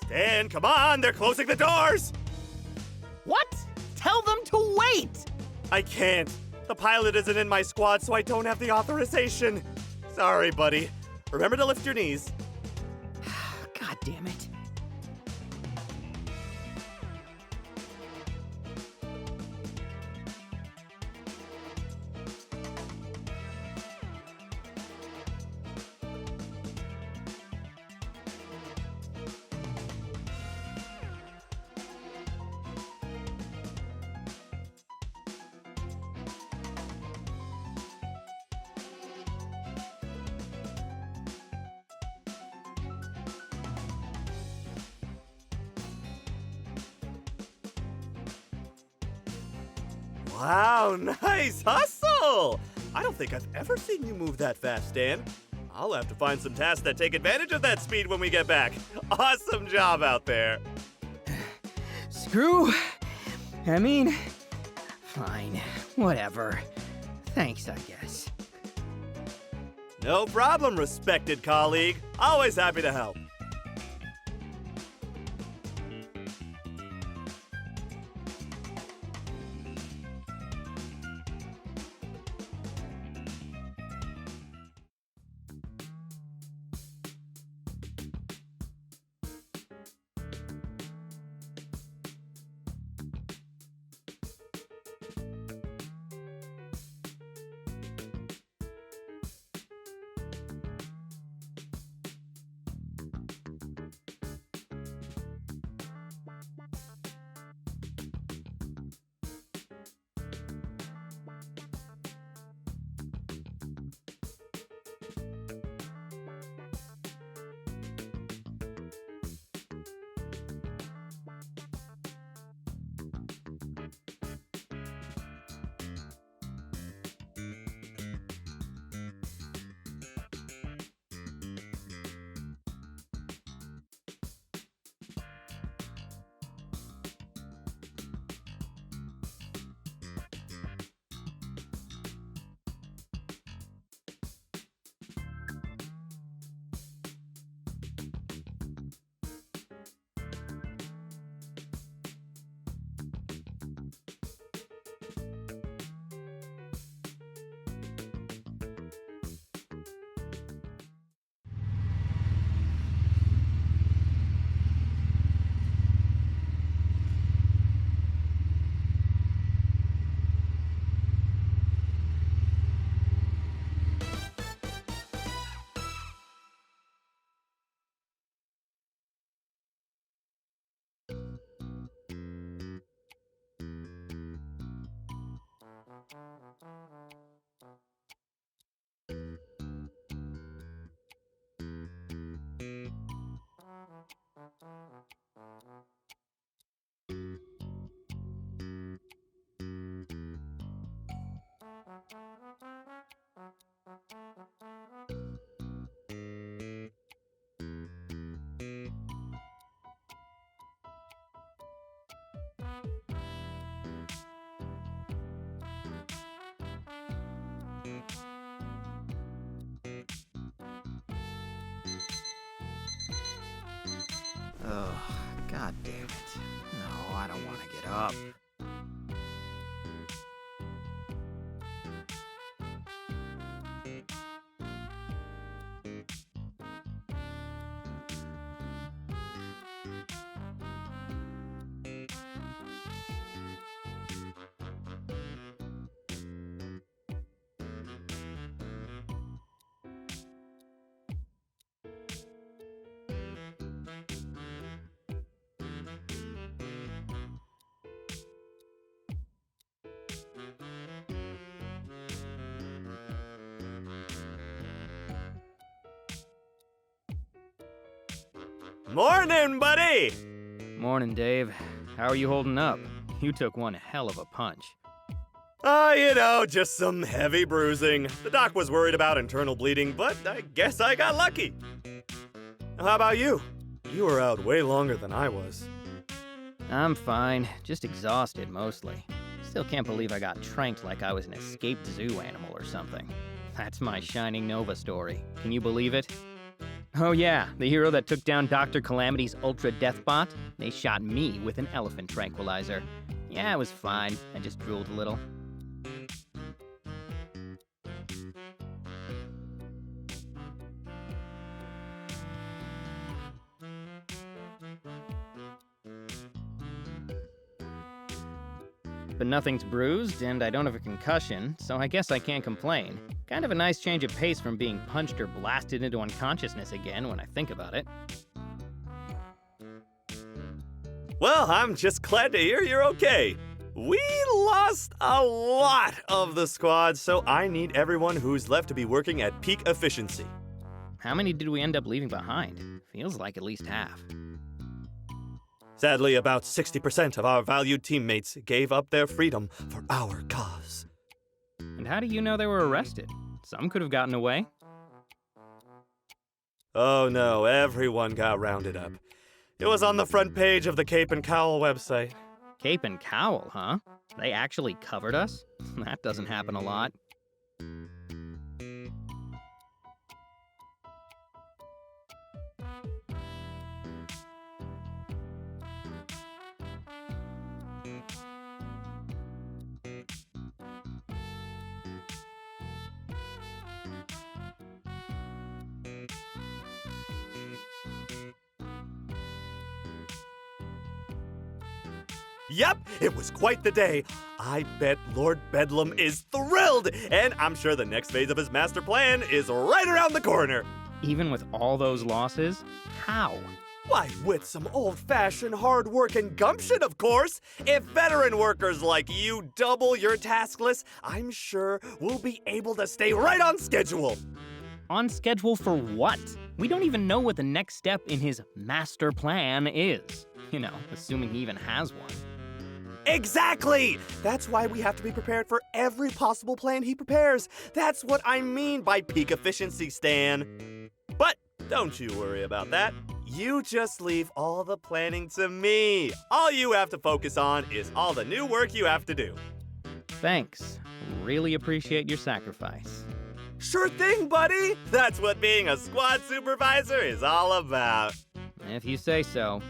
[SPEAKER 3] Stan, come on, they're closing the doors!
[SPEAKER 2] What? Tell them to wait!
[SPEAKER 3] I can't. The pilot isn't in my squad, so I don't have the authorization. Sorry, buddy. Remember to lift your knees.
[SPEAKER 2] God damn it.
[SPEAKER 3] Wow, nice hustle! I don't think I've ever seen you move that fast, Stan. I'll have to find some tasks that take advantage of that speed when we get back. Awesome job out there.
[SPEAKER 2] Screw. I mean, fine. Whatever. Thanks, I guess.
[SPEAKER 3] No problem, respected colleague. Always happy to help.
[SPEAKER 2] God damn it. No, I don't want to get up.
[SPEAKER 3] Morning, buddy!
[SPEAKER 2] Morning, Dave. How are you holding up? You took one hell of a punch.
[SPEAKER 3] Just some heavy bruising. The doc was worried about internal bleeding, but I guess I got lucky. How about you? You were out way longer than I was.
[SPEAKER 2] I'm fine, just exhausted mostly. Still can't believe I got tranked like I was an escaped zoo animal or something. That's my Shining Nova story. Can you believe it? Oh yeah, the hero that took down Dr. Calamity's Ultra Death Bot? They shot me with an elephant tranquilizer. Yeah, it was fine. I just drooled a little. But nothing's bruised, and I don't have a concussion, so I guess I can't complain. Kind of a nice change of pace from being punched or blasted into unconsciousness again when I think about it.
[SPEAKER 3] Well, I'm just glad to hear you're okay. We lost a lot of the squad, so I need everyone who's left to be working at peak efficiency.
[SPEAKER 2] How many did we end up leaving behind? Feels like at least half.
[SPEAKER 3] Sadly, about 60% of our valued teammates gave up their freedom for our cause.
[SPEAKER 2] And how do you know they were arrested? Some could have gotten away.
[SPEAKER 3] Oh no, everyone got rounded up. It was on the front page of the Cape and Cowl website.
[SPEAKER 2] Cape and Cowl, huh? They actually covered us? That doesn't happen a lot.
[SPEAKER 3] Yep, it was quite the day. I bet Lord Bedlam is thrilled, and I'm sure the next phase of his master plan is right around the corner.
[SPEAKER 2] Even with all those losses? How?
[SPEAKER 3] Why, with some old-fashioned hard work and gumption, of course. If veteran workers like you double your task list, I'm sure we'll be able to stay right on schedule.
[SPEAKER 2] On schedule for what? We don't even know what the next step in his master plan is. You know, assuming he even has one.
[SPEAKER 3] Exactly! That's why we have to be prepared for every possible plan he prepares. That's what I mean by peak efficiency, Stan. But don't you worry about that. You just leave all the planning to me. All you have to focus on is all the new work you have to do.
[SPEAKER 2] Thanks. Really appreciate your sacrifice.
[SPEAKER 3] Sure thing, buddy! That's what being a squad supervisor is all about.
[SPEAKER 2] If you say so.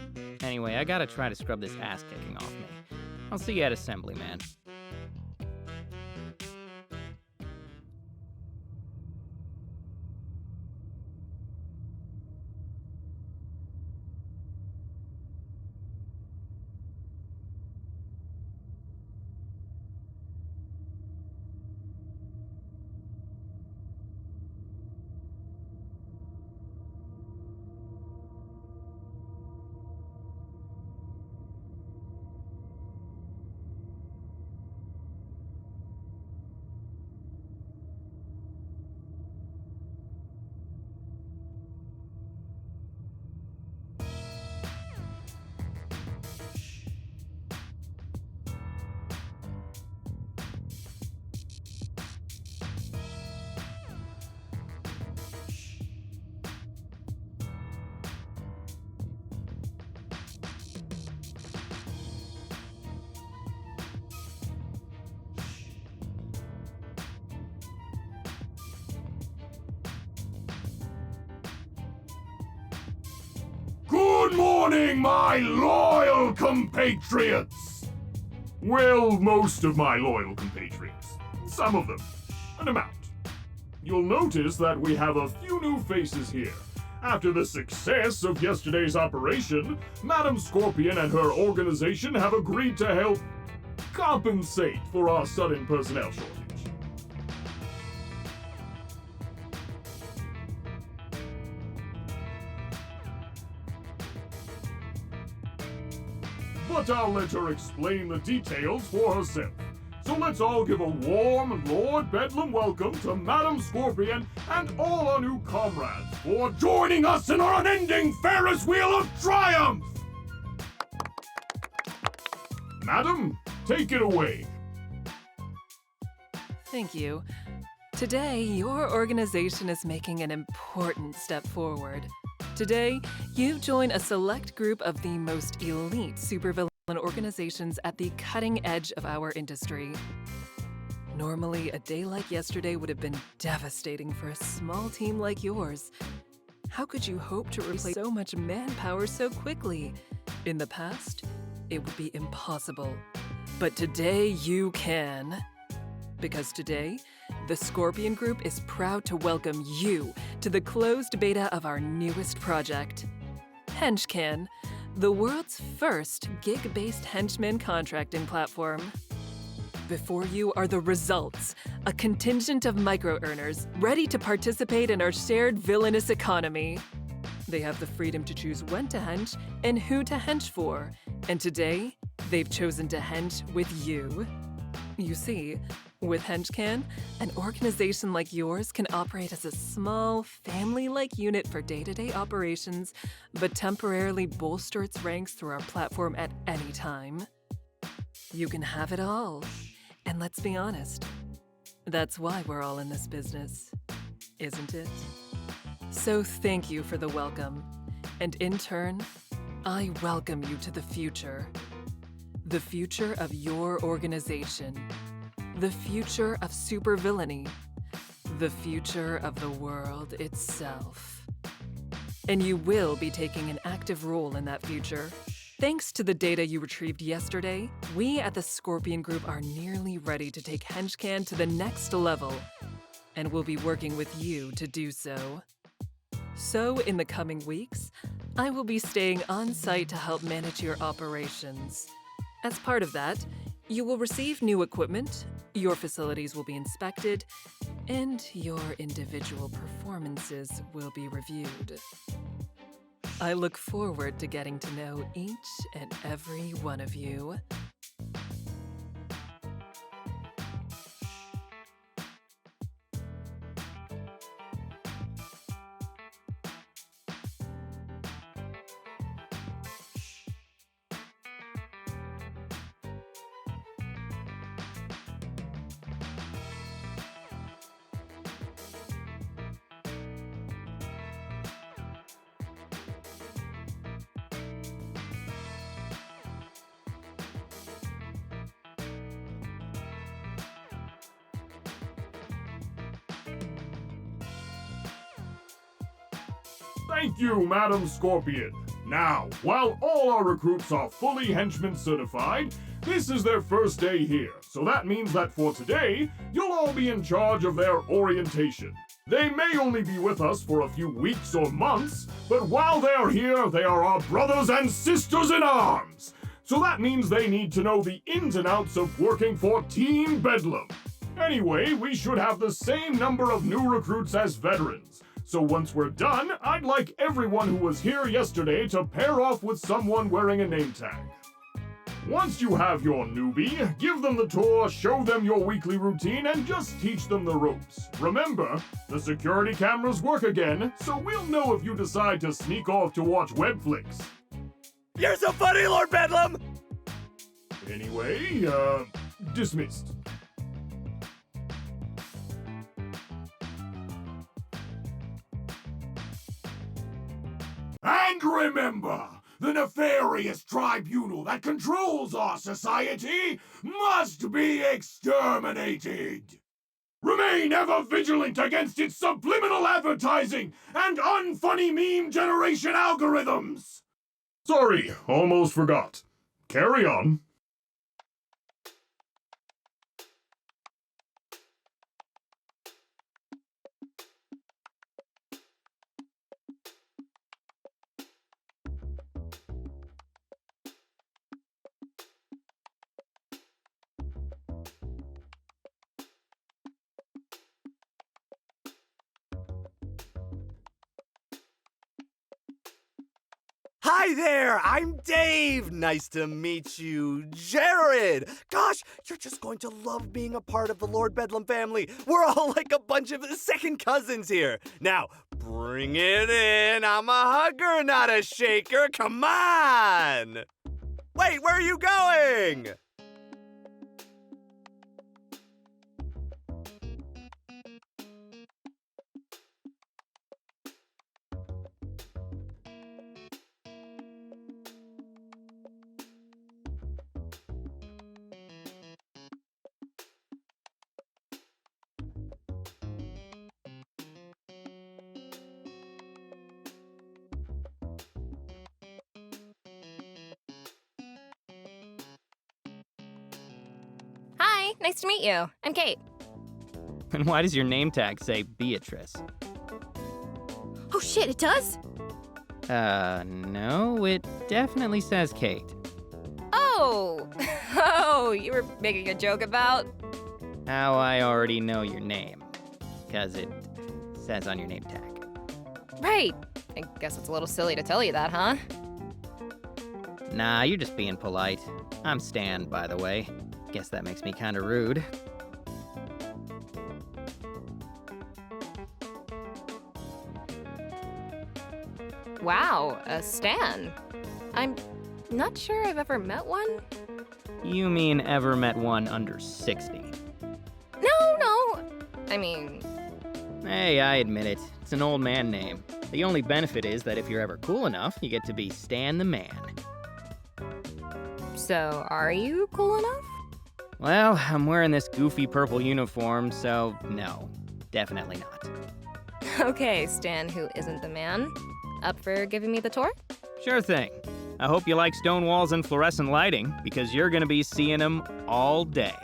[SPEAKER 2] Anyway, I gotta try to scrub this ass kicking off me. I'll see you at assembly, man.
[SPEAKER 1] morning, my loyal compatriots! Well, most of my loyal compatriots. Some of them. An amount. You'll notice that we have a few new faces here. After the success of yesterday's operation, Madam Scorpion and her organization have agreed to help compensate for our sudden personnel shortage. But I'll let her explain the details for herself. So let's all give a warm Lord Bedlam welcome to Madam Scorpion and all our new comrades for joining us in our unending Ferris wheel of triumph! Madam, take it away.
[SPEAKER 8] Thank you. Today, your organization is making an important step forward. Today, you join a select group of the most elite supervillain organizations at the cutting edge of our industry. Normally, a day like yesterday would have been devastating for a small team like yours. How could you hope to replace so much manpower so quickly? In the past, it would be impossible. But today you can. Because today, the Scorpion Group is proud to welcome you to the closed beta of our newest project, Henchman, the world's first gig-based henchman contracting platform. Before you are the results, a contingent of micro-earners ready to participate in our shared villainous economy. They have the freedom to choose when to hench and who to hench for, and today, they've chosen to hench with you. You see, with Henchman, an organization like yours can operate as a small, family-like unit for day-to-day operations, but temporarily bolster its ranks through our platform at any time. You can have it all. And let's be honest, that's why we're all in this business, isn't it? So thank you for the welcome. And in turn, I welcome you to the future. The future of your organization. The future of supervillainy. The future of the world itself. And you will be taking an active role in that future. Thanks to the data you retrieved yesterday, we at the Scorpion Group are nearly ready to take Henchman to the next level, and we'll be working with you to do so. So, in the coming weeks, I will be staying on site to help manage your operations. As part of that, you will receive new equipment, your facilities will be inspected, and your individual performances will be reviewed. I look forward to getting to know each and every one of you.
[SPEAKER 1] Thank you, Madam Scorpion. Now, while all our recruits are fully Henchman certified, this is their first day here, so that means that for today, you'll all be in charge of their orientation. They may only be with us for a few weeks or months, but while they're here, they are our brothers and sisters in arms. So that means they need to know the ins and outs of working for Team Bedlam. Anyway, we should have the same number of new recruits as veterans. So once we're done, I'd like everyone who was here yesterday to pair off with someone wearing a name tag. Once you have your newbie, give them the tour, show them your weekly routine, and just teach them the ropes. Remember, the security cameras work again, so we'll know if you decide to sneak off to watch web flicks.
[SPEAKER 3] You're so funny, Lord Bedlam!
[SPEAKER 1] Anyway, dismissed. And remember, the nefarious tribunal that controls our society must be exterminated. Remain ever vigilant against its subliminal advertising and unfunny meme generation algorithms. Sorry, almost forgot. Carry on.
[SPEAKER 3] Hi there, I'm Dave. Nice to meet you, Jared. Gosh, you're just going to love being a part of the Lord Bedlam family. We're all like a bunch of second cousins here. Now, bring it in. I'm a hugger, not a shaker. Come on. Wait, where are you going?
[SPEAKER 9] Hi, nice to meet you. I'm Kate.
[SPEAKER 2] And why does your name tag say Beatrice?
[SPEAKER 9] Oh shit, it does?
[SPEAKER 2] No, it definitely says Kate.
[SPEAKER 9] Oh! Oh, you were making a joke about?
[SPEAKER 2] How I already know your name. Because it says on your name tag.
[SPEAKER 9] Right. I guess it's a little silly to tell you that, huh?
[SPEAKER 2] Nah, you're just being polite. I'm Stan, by the way. Guess that makes me kinda rude.
[SPEAKER 9] Wow, a Stan. I'm not sure I've ever met one.
[SPEAKER 2] You mean ever met one under 60?
[SPEAKER 9] No. I mean,
[SPEAKER 2] Hey, I admit it. It's an old man name. The only benefit is that if you're ever cool enough, you get to be Stan the Man.
[SPEAKER 9] so are you cool enough?
[SPEAKER 2] Well, I'm wearing this goofy purple uniform, so no, definitely not.
[SPEAKER 9] Okay, Stan, who isn't the man. Up for giving me the tour?
[SPEAKER 2] Sure thing. I hope you like stone walls and fluorescent lighting, because you're gonna be seeing them all day.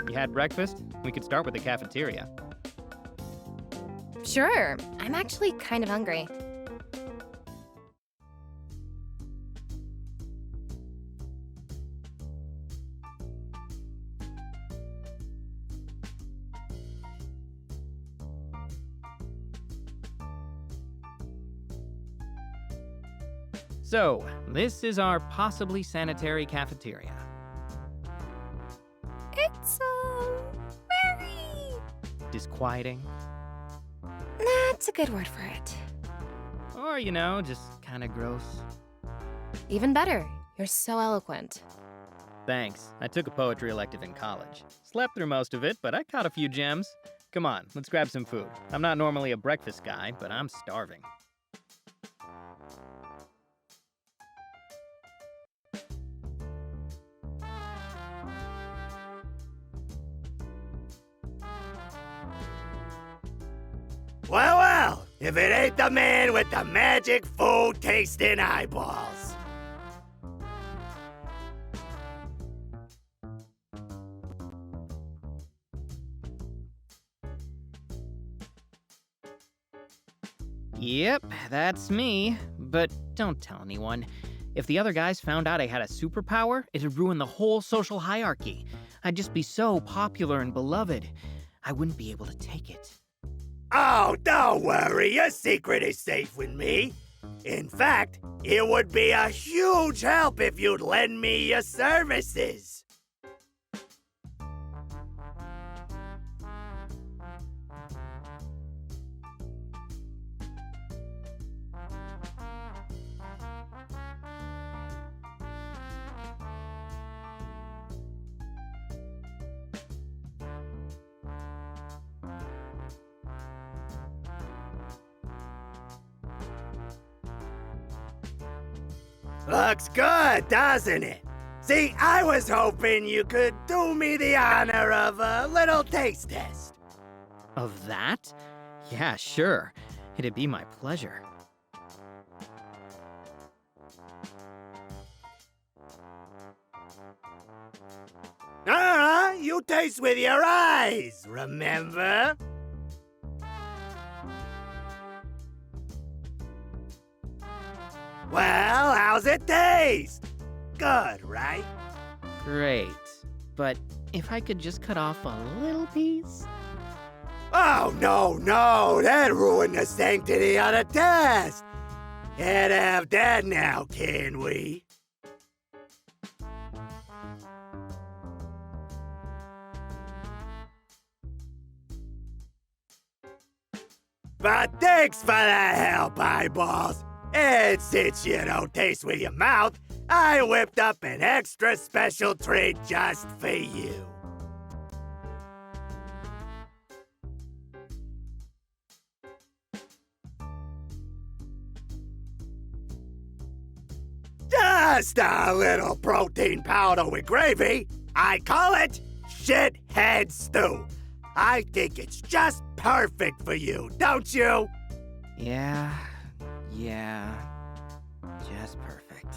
[SPEAKER 2] You had breakfast? We could start with the cafeteria.
[SPEAKER 9] Sure. I'm actually kind of hungry.
[SPEAKER 2] So, this is our possibly sanitary cafeteria. disquieting.
[SPEAKER 9] That's a good word for it.
[SPEAKER 2] Or, just kinda gross.
[SPEAKER 9] Even better. You're so eloquent.
[SPEAKER 2] Thanks. I took a poetry elective in college. Slept through most of it, but I caught a few gems. Come on, let's grab some food. I'm not normally a breakfast guy, but I'm starving.
[SPEAKER 3] Well, if it ain't the man with the magic food tasting eyeballs.
[SPEAKER 2] Yep, that's me. But don't tell anyone. If the other guys found out I had a superpower, it'd ruin the whole social hierarchy. I'd just be so popular and beloved. I wouldn't be able to take it.
[SPEAKER 3] Oh, don't worry, your secret is safe with me. In fact, it would be a huge help if you'd lend me your services. Looks good, doesn't it? See, I was hoping you could do me the honor of a little taste test.
[SPEAKER 2] Of that? Yeah, sure. It'd be my pleasure.
[SPEAKER 3] You taste with your eyes, remember? Well, how's it taste? Good, right?
[SPEAKER 2] Great. But if I could just cut off a little piece?
[SPEAKER 3] Oh, no, that ruined the sanctity of the test. Can't have that now, can we? But thanks for the help, eyeballs. And since you don't taste with your mouth, I whipped up an extra special treat just for you. Just a little protein powder with gravy. I call it shithead stew. I think it's just perfect for you, don't you?
[SPEAKER 2] Yeah, just perfect.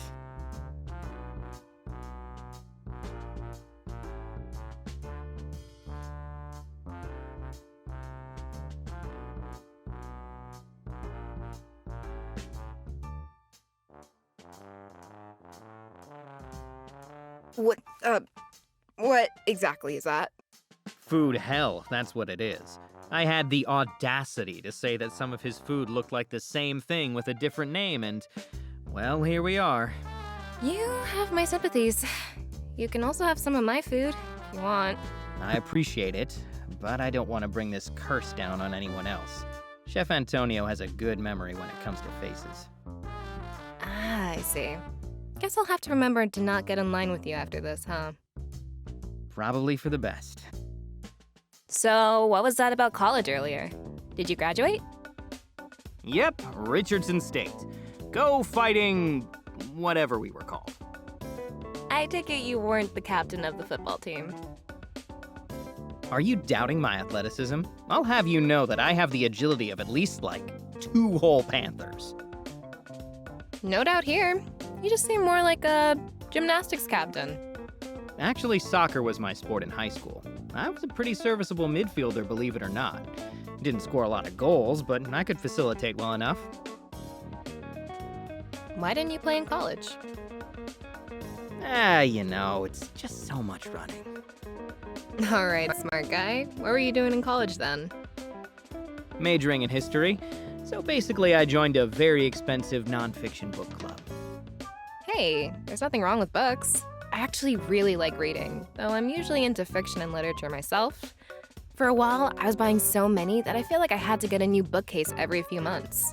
[SPEAKER 9] What exactly is that?
[SPEAKER 2] Food hell, that's what it is. I had the audacity to say that some of his food looked like the same thing with a different name, and, well, here we are.
[SPEAKER 9] You have my sympathies. You can also have some of my food, if you want.
[SPEAKER 2] I appreciate it, but I don't want to bring this curse down on anyone else. Chef Antonio has a good memory when it comes to faces.
[SPEAKER 9] Ah, I see. Guess I'll have to remember to not get in line with you after this, huh?
[SPEAKER 2] Probably for the best.
[SPEAKER 9] So, what was that about college earlier? Did you graduate?
[SPEAKER 2] Yep, Richardson State. Go fighting whatever we were called.
[SPEAKER 9] I take it you weren't the captain of the football team.
[SPEAKER 2] Are you doubting my athleticism? I'll have you know that I have the agility of at least, 2 whole Panthers.
[SPEAKER 9] No doubt here. You just seem more like a gymnastics captain.
[SPEAKER 2] Actually, soccer was my sport in high school. I was a pretty serviceable midfielder, believe it or not. Didn't score a lot of goals, but I could facilitate well enough.
[SPEAKER 9] Why didn't you play in college?
[SPEAKER 2] It's just so much running.
[SPEAKER 9] All right, smart guy. What were you doing in college then?
[SPEAKER 2] Majoring in history. So basically, I joined a very expensive nonfiction book club.
[SPEAKER 9] Hey, there's nothing wrong with books. I actually really like reading, though I'm usually into fiction and literature myself. For a while, I was buying so many that I feel like I had to get a new bookcase every few months.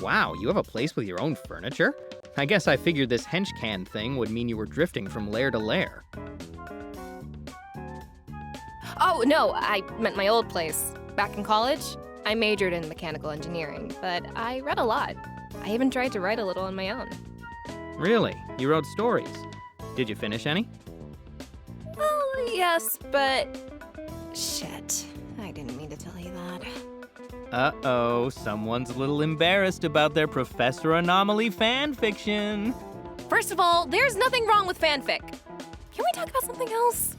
[SPEAKER 2] Wow, you have a place with your own furniture? I guess I figured this henchman thing would mean you were drifting from lair to lair.
[SPEAKER 9] Oh, no, I meant my old place. Back in college, I majored in mechanical engineering, but I read a lot. I even tried to write a little on my own.
[SPEAKER 2] Really? You wrote stories? Did you finish any?
[SPEAKER 9] Well, yes, but... Shit, I didn't mean to tell you that.
[SPEAKER 2] Uh-oh, someone's a little embarrassed about their Professor Anomaly fanfiction.
[SPEAKER 9] First of all, there's nothing wrong with fanfic. Can we talk about something else?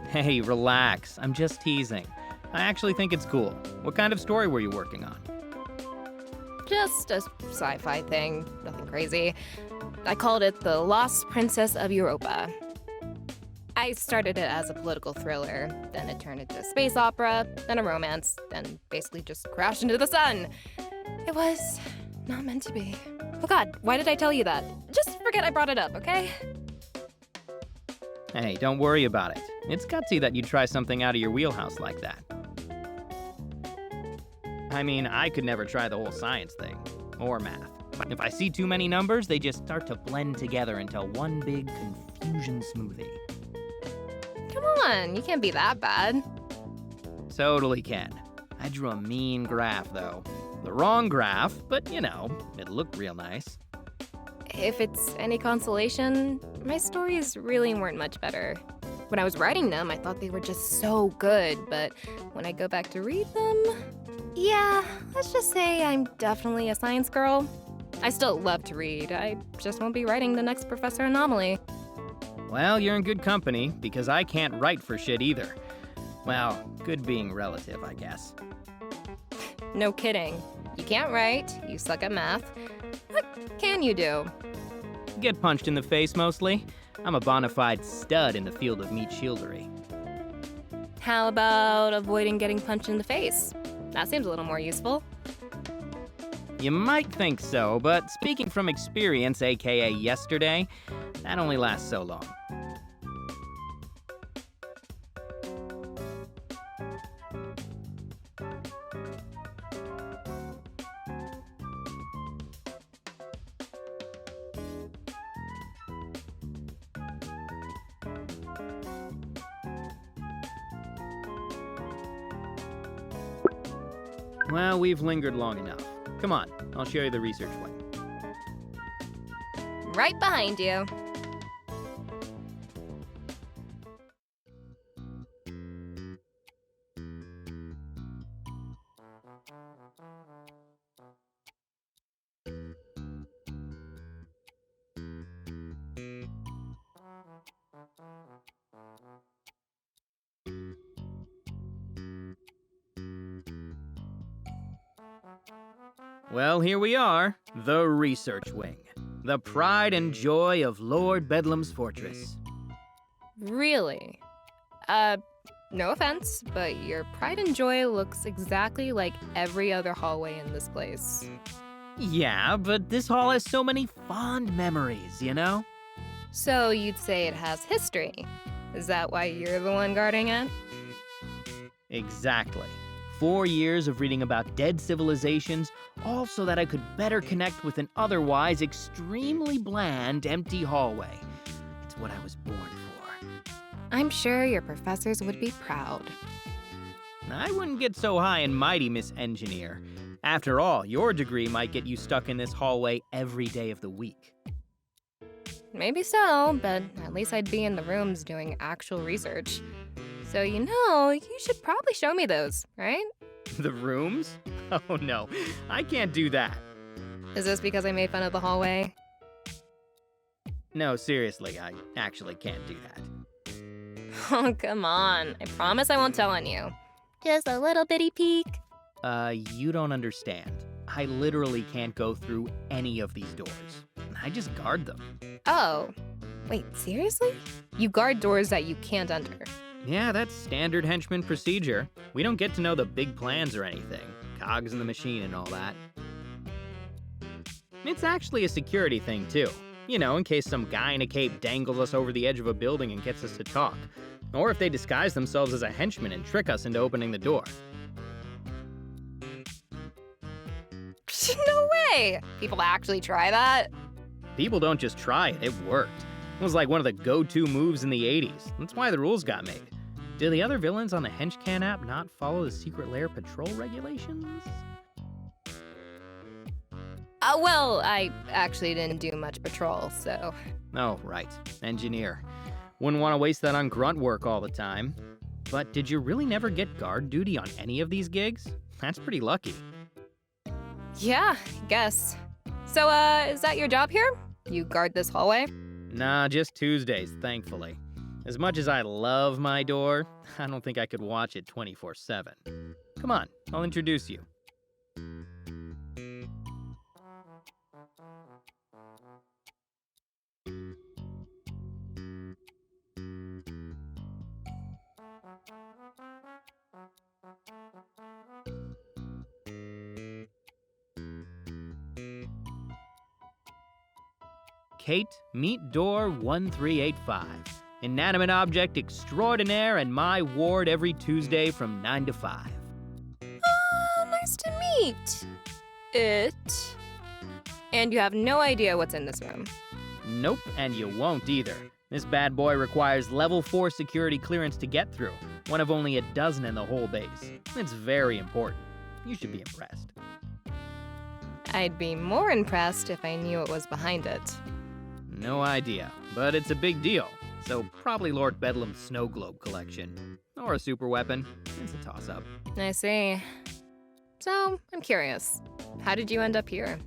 [SPEAKER 2] Hey, relax. I'm just teasing. I actually think it's cool. What kind of story were you working on?
[SPEAKER 9] Just a sci-fi thing, nothing crazy. I called it The Lost Princess of Europa. I started it as a political thriller, then it turned into a space opera, then a romance, then basically just crashed into the sun. It was not meant to be. Oh God, why did I tell you that? Just forget I brought it up, okay?
[SPEAKER 2] Hey, don't worry about it. It's gutsy that you try something out of your wheelhouse like that. I mean, I could never try the whole science thing, or math. If I see too many numbers, they just start to blend together into one big confusion smoothie.
[SPEAKER 9] Come on, you can't be that bad.
[SPEAKER 2] Totally can. I drew a mean graph, though. The wrong graph, but you know, it looked real nice.
[SPEAKER 9] If it's any consolation, my stories really weren't much better. When I was writing them, I thought they were just so good, but when I go back to read them, yeah, let's just say I'm definitely a science girl. I still love to read, I just won't be writing the next Professor Anomaly.
[SPEAKER 2] Well, you're in good company, because I can't write for shit either. Well, good being relative, I guess.
[SPEAKER 9] No kidding. You can't write, you suck at math. What can you do?
[SPEAKER 2] Get punched in the face, mostly. I'm a bona fide stud in the field of meat shieldery.
[SPEAKER 9] How about avoiding getting punched in the face? That seems a little more useful.
[SPEAKER 2] You might think so, but speaking from experience, aka yesterday, that only lasts so long. Well, we've lingered long enough. Come on, I'll show you the research wing.
[SPEAKER 9] Right behind you.
[SPEAKER 2] Well, here we are, the research wing. The pride and joy of Lord Bedlam's fortress.
[SPEAKER 9] Really? No offense, but your pride and joy looks exactly like every other hallway in this place.
[SPEAKER 2] Yeah, but this hall has so many fond memories, you know?
[SPEAKER 9] So you'd say it has history. Is that why you're the one guarding it?
[SPEAKER 2] Exactly. 4 years of reading about dead civilizations, all so that I could better connect with an otherwise extremely bland, empty hallway. It's what I was born for.
[SPEAKER 9] I'm sure your professors would be proud.
[SPEAKER 2] I wouldn't get so high and mighty, Miss Engineer. After all, your degree might get you stuck in this hallway every day of the week.
[SPEAKER 9] Maybe so, but at least I'd be in the rooms doing actual research. So you should probably show me those, right?
[SPEAKER 2] The rooms? Oh no, I can't do that.
[SPEAKER 9] Is this because I made fun of the hallway?
[SPEAKER 2] No, seriously, I actually can't do that.
[SPEAKER 9] Oh, come on. I promise I won't tell on you. Just a little bitty peek.
[SPEAKER 2] You don't understand. I literally can't go through any of these doors. I just guard them.
[SPEAKER 9] Oh, wait, seriously? You guard doors that you can't enter.
[SPEAKER 2] Yeah, that's standard henchman procedure. We don't get to know the big plans or anything. Cogs in the machine and all that. It's actually a security thing, too. You know, in case some guy in a cape dangles us over the edge of a building and gets us to talk. Or if they disguise themselves as a henchman and trick us into opening the door.
[SPEAKER 9] No way! People actually try that?
[SPEAKER 2] People don't just try it, it worked. It was like one of the go-to moves in the 80s. That's why the rules got made. Do the other villains on the Henchcan app not follow the Secret Lair patrol regulations?
[SPEAKER 9] Well, I actually didn't do much patrol, so...
[SPEAKER 2] Oh, right. Engineer. Wouldn't want to waste that on grunt work all the time. But did you really never get guard duty on any of these gigs? That's pretty lucky.
[SPEAKER 9] Yeah, guess. So, is that your job here? You guard this hallway?
[SPEAKER 2] Nah, just Tuesdays, thankfully. As much as I love my door, I don't think I could watch it 24/7. Come on, I'll introduce you. Kate, meet door 1385. Inanimate object extraordinaire and my ward every Tuesday from 9 to 5.
[SPEAKER 9] Nice to meet it. And you have no idea what's in this room.
[SPEAKER 2] Nope, and you won't either. This bad boy requires level 4 security clearance to get through, one of only a dozen in the whole base. It's very important. You should be impressed.
[SPEAKER 9] I'd be more impressed if I knew what was behind it.
[SPEAKER 2] No idea, but it's a big deal. So probably Lord Bedlam's snow globe collection. Or a super weapon. It's a toss-up.
[SPEAKER 9] I see. So, I'm curious. How did you end up here?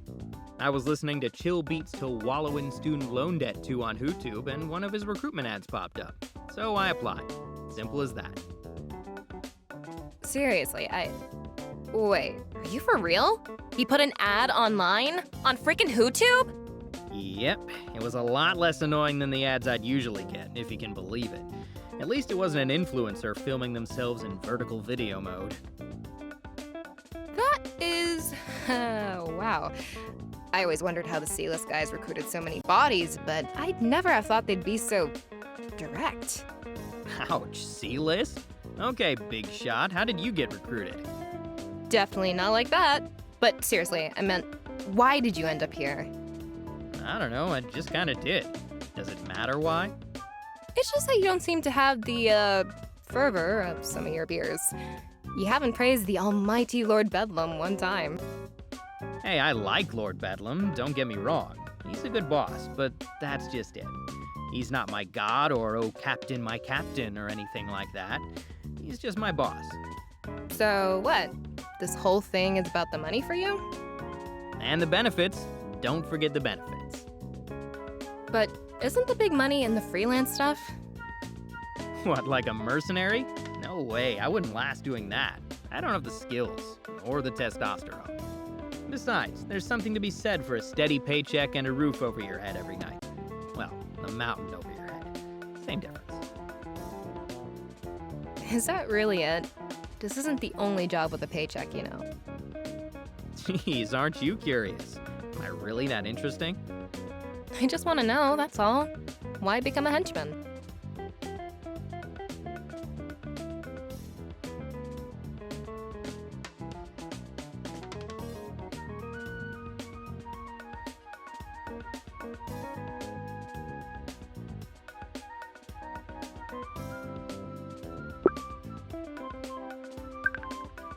[SPEAKER 2] I was listening to Chill Beats to Wallow in Student Loan Debt 2 on YouTube, and one of his recruitment ads popped up. So I applied. Simple as that.
[SPEAKER 9] Seriously, Wait, are you for real? He put an ad online? On freaking HooTube?
[SPEAKER 2] Yep, it was a lot less annoying than the ads I'd usually get, if you can believe it. At least it wasn't an influencer filming themselves in vertical video mode.
[SPEAKER 9] That is... wow. I always wondered how the C-list guys recruited so many bodies, but I'd never have thought they'd be so... direct.
[SPEAKER 2] Ouch, C-list? Okay, big shot, how did you get recruited?
[SPEAKER 9] Definitely not like that. But seriously, I meant, why did you end up here?
[SPEAKER 2] I don't know, I just kinda did. Does it matter why?
[SPEAKER 9] It's just that you don't seem to have the, fervor of some of your peers. You haven't praised the almighty Lord Bedlam one time.
[SPEAKER 2] Hey, I like Lord Bedlam, don't get me wrong. He's a good boss, but that's just it. He's not my god or oh captain my captain or anything like that. He's just my boss.
[SPEAKER 9] So what? This whole thing is about the money for you?
[SPEAKER 2] And the benefits. Don't forget the benefits.
[SPEAKER 9] But isn't the big money in the freelance stuff?
[SPEAKER 2] What, like a mercenary? No way, I wouldn't last doing that. I don't have the skills, or the testosterone. Besides, there's something to be said for a steady paycheck and a roof over your head every night. Well, a mountain over your head. Same difference.
[SPEAKER 9] Is that really it? This isn't the only job with a paycheck, you know.
[SPEAKER 2] Jeez, aren't you curious? Am I really that interesting?
[SPEAKER 9] I just want to know, that's all. Why become a henchman?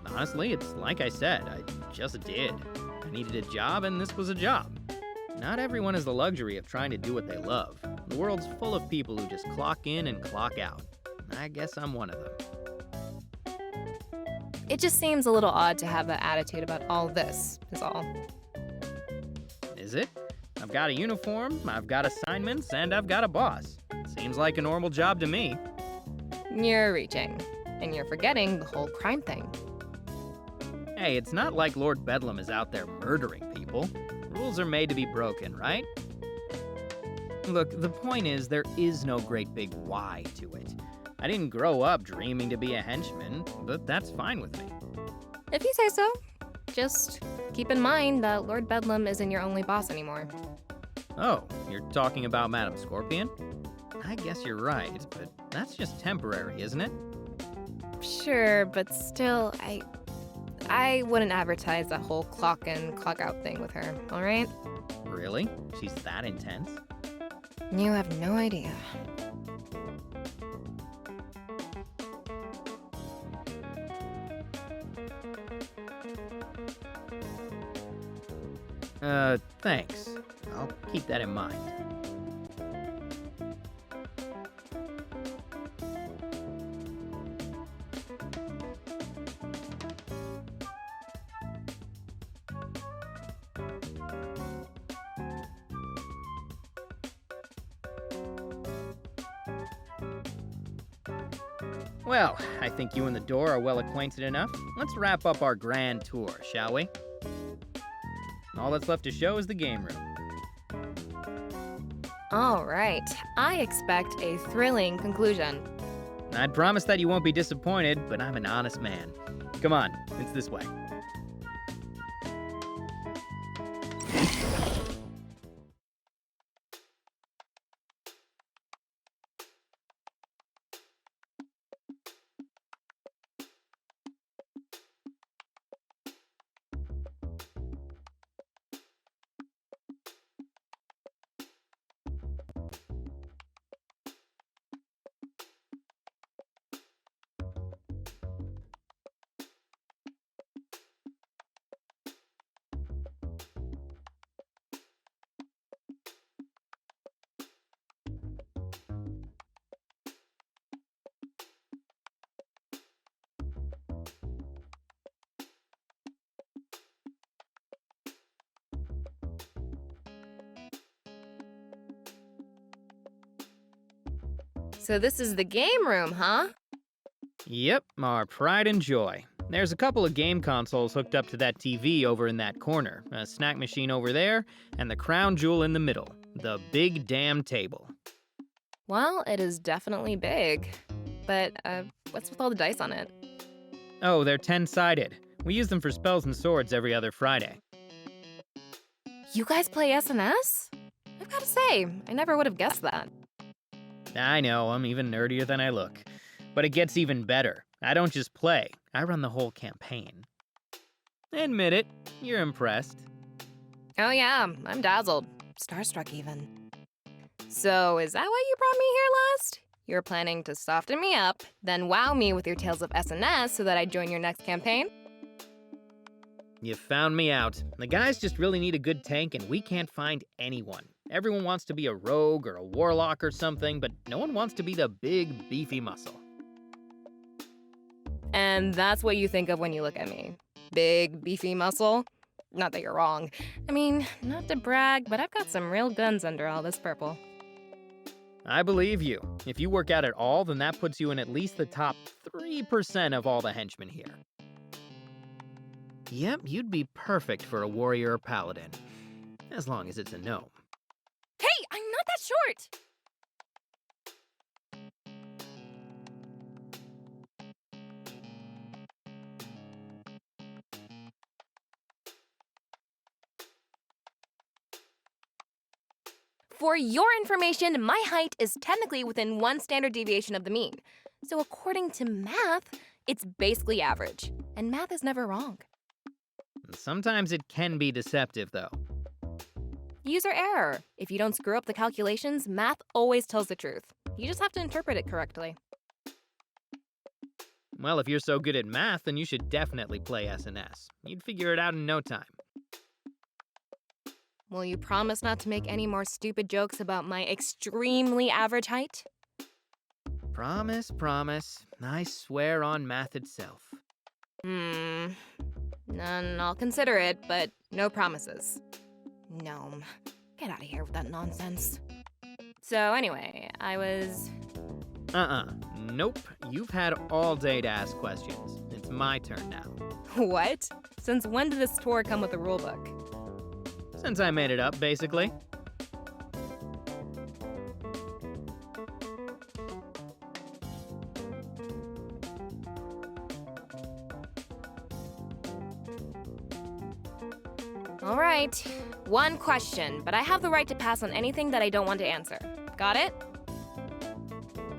[SPEAKER 2] Honestly, it's like I said, I just did. I needed a job, and this was a job. Not everyone has the luxury of trying to do what they love. The world's full of people who just clock in and clock out. I guess I'm one of them.
[SPEAKER 9] It just seems a little odd to have that attitude about all this, is all.
[SPEAKER 2] Is it? I've got a uniform, I've got assignments, and I've got a boss. Seems like a normal job to me.
[SPEAKER 9] You're reaching. And you're forgetting the whole crime thing.
[SPEAKER 2] Hey, it's not like Lord Bedlam is out there murdering people. Rules are made to be broken, right? Look, the point is, there is no great big why to it. I didn't grow up dreaming to be a henchman, but that's fine with me.
[SPEAKER 9] If you say so. Just keep in mind that Lord Bedlam isn't your only boss anymore.
[SPEAKER 2] Oh, you're talking about Madam Scorpion? I guess you're right, but that's just temporary, isn't it?
[SPEAKER 9] Sure, but still, I wouldn't advertise that whole clock in, clock out thing with her, alright?
[SPEAKER 2] Really? She's that intense?
[SPEAKER 9] You have no idea.
[SPEAKER 2] Thanks. I'll keep that in mind. Well, I think you and the door are well acquainted enough. Let's wrap up our grand tour, shall we? All that's left to show is the game room.
[SPEAKER 9] All right, I expect a thrilling conclusion.
[SPEAKER 2] I'd promise that you won't be disappointed, but I'm an honest man. Come on, it's this way.
[SPEAKER 9] So this is the game room, huh?
[SPEAKER 2] Yep, our pride and joy. There's a couple of game consoles hooked up to that TV over in that corner, a snack machine over there, and the crown jewel in the middle, the big damn table.
[SPEAKER 9] Well, it is definitely big. But, what's with all the dice on it?
[SPEAKER 2] Oh, they're 10-sided. We use them for spells and swords every other Friday.
[SPEAKER 9] You guys play SNS? I've gotta say, I never would have guessed that.
[SPEAKER 2] I know, I'm even nerdier than I look. But it gets even better. I don't just play, I run the whole campaign. Admit it, you're impressed.
[SPEAKER 9] Oh yeah, I'm dazzled. Starstruck even. So, is that why you brought me here last? You're planning to soften me up, then wow me with your tales of SNS so that I join your next campaign?
[SPEAKER 2] You found me out. The guys just really need a good tank and we can't find anyone. Everyone wants to be a rogue or a warlock or something, but no one wants to be the big, beefy muscle.
[SPEAKER 9] And that's what you think of when you look at me. Big, beefy muscle? Not that you're wrong. I mean, not to brag, but I've got some real guns under all this purple.
[SPEAKER 2] I believe you. If you work out at all, then that puts you in at least the top 3% of all the henchmen here. Yep, you'd be perfect for a warrior or paladin. As long as it's a gnome.
[SPEAKER 9] Hey, I'm not that short! For your information, my height is technically within one standard deviation of the mean. So according to math, it's basically average. And math is never wrong.
[SPEAKER 2] Sometimes it can be deceptive, though.
[SPEAKER 9] User error. If you don't screw up the calculations, math always tells the truth. You just have to interpret it correctly.
[SPEAKER 2] Well, if you're so good at math, then you should definitely play SNS. You'd figure it out in no time.
[SPEAKER 9] Will you promise not to make any more stupid jokes about my extremely average height?
[SPEAKER 2] Promise, promise. I swear on math itself.
[SPEAKER 9] None, I'll consider it, but no promises. Gnome, get out of here with that nonsense. So anyway,
[SPEAKER 2] Nope. You've had all day to ask questions. It's my turn now.
[SPEAKER 9] What? Since when did this tour come with a rulebook?
[SPEAKER 2] Since I made it up, basically.
[SPEAKER 9] All right, one question, but I have the right to pass on anything that I don't want to answer. Got it?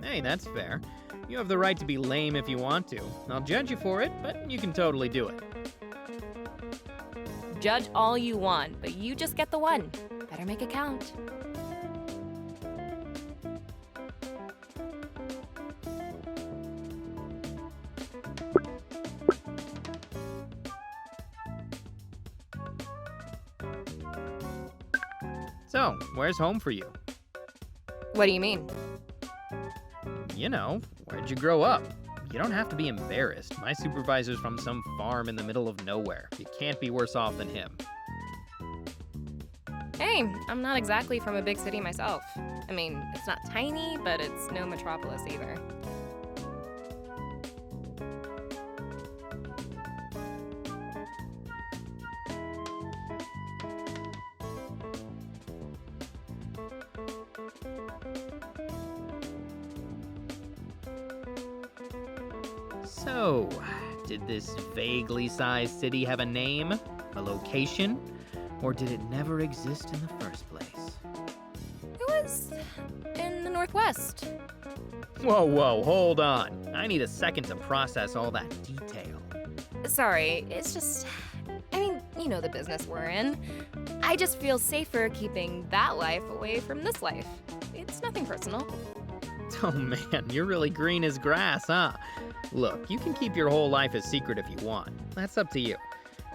[SPEAKER 2] Hey, that's fair. You have the right to be lame if you want to. I'll judge you for it, but you can totally do it.
[SPEAKER 9] Judge all you want, but you just get the one. Better make it count.
[SPEAKER 2] So, where's home for you?
[SPEAKER 9] What do you mean?
[SPEAKER 2] You know, where'd you grow up? You don't have to be embarrassed. My supervisor's from some farm in the middle of nowhere. You can't be worse off than him.
[SPEAKER 9] Hey, I'm not exactly from a big city myself. I mean, it's not tiny, but it's no metropolis either.
[SPEAKER 2] So, did this vaguely sized city have a name, a location, or did it never exist in the first place?
[SPEAKER 9] It was in the Northwest.
[SPEAKER 2] Whoa, hold on. I need a second to process all that detail.
[SPEAKER 9] Sorry, it's just... I mean, you know the business we're in. I just feel safer keeping that life away from this life. It's nothing personal.
[SPEAKER 2] Oh man, you're really green as grass, huh? Look, you can keep your whole life a secret if you want. That's up to you.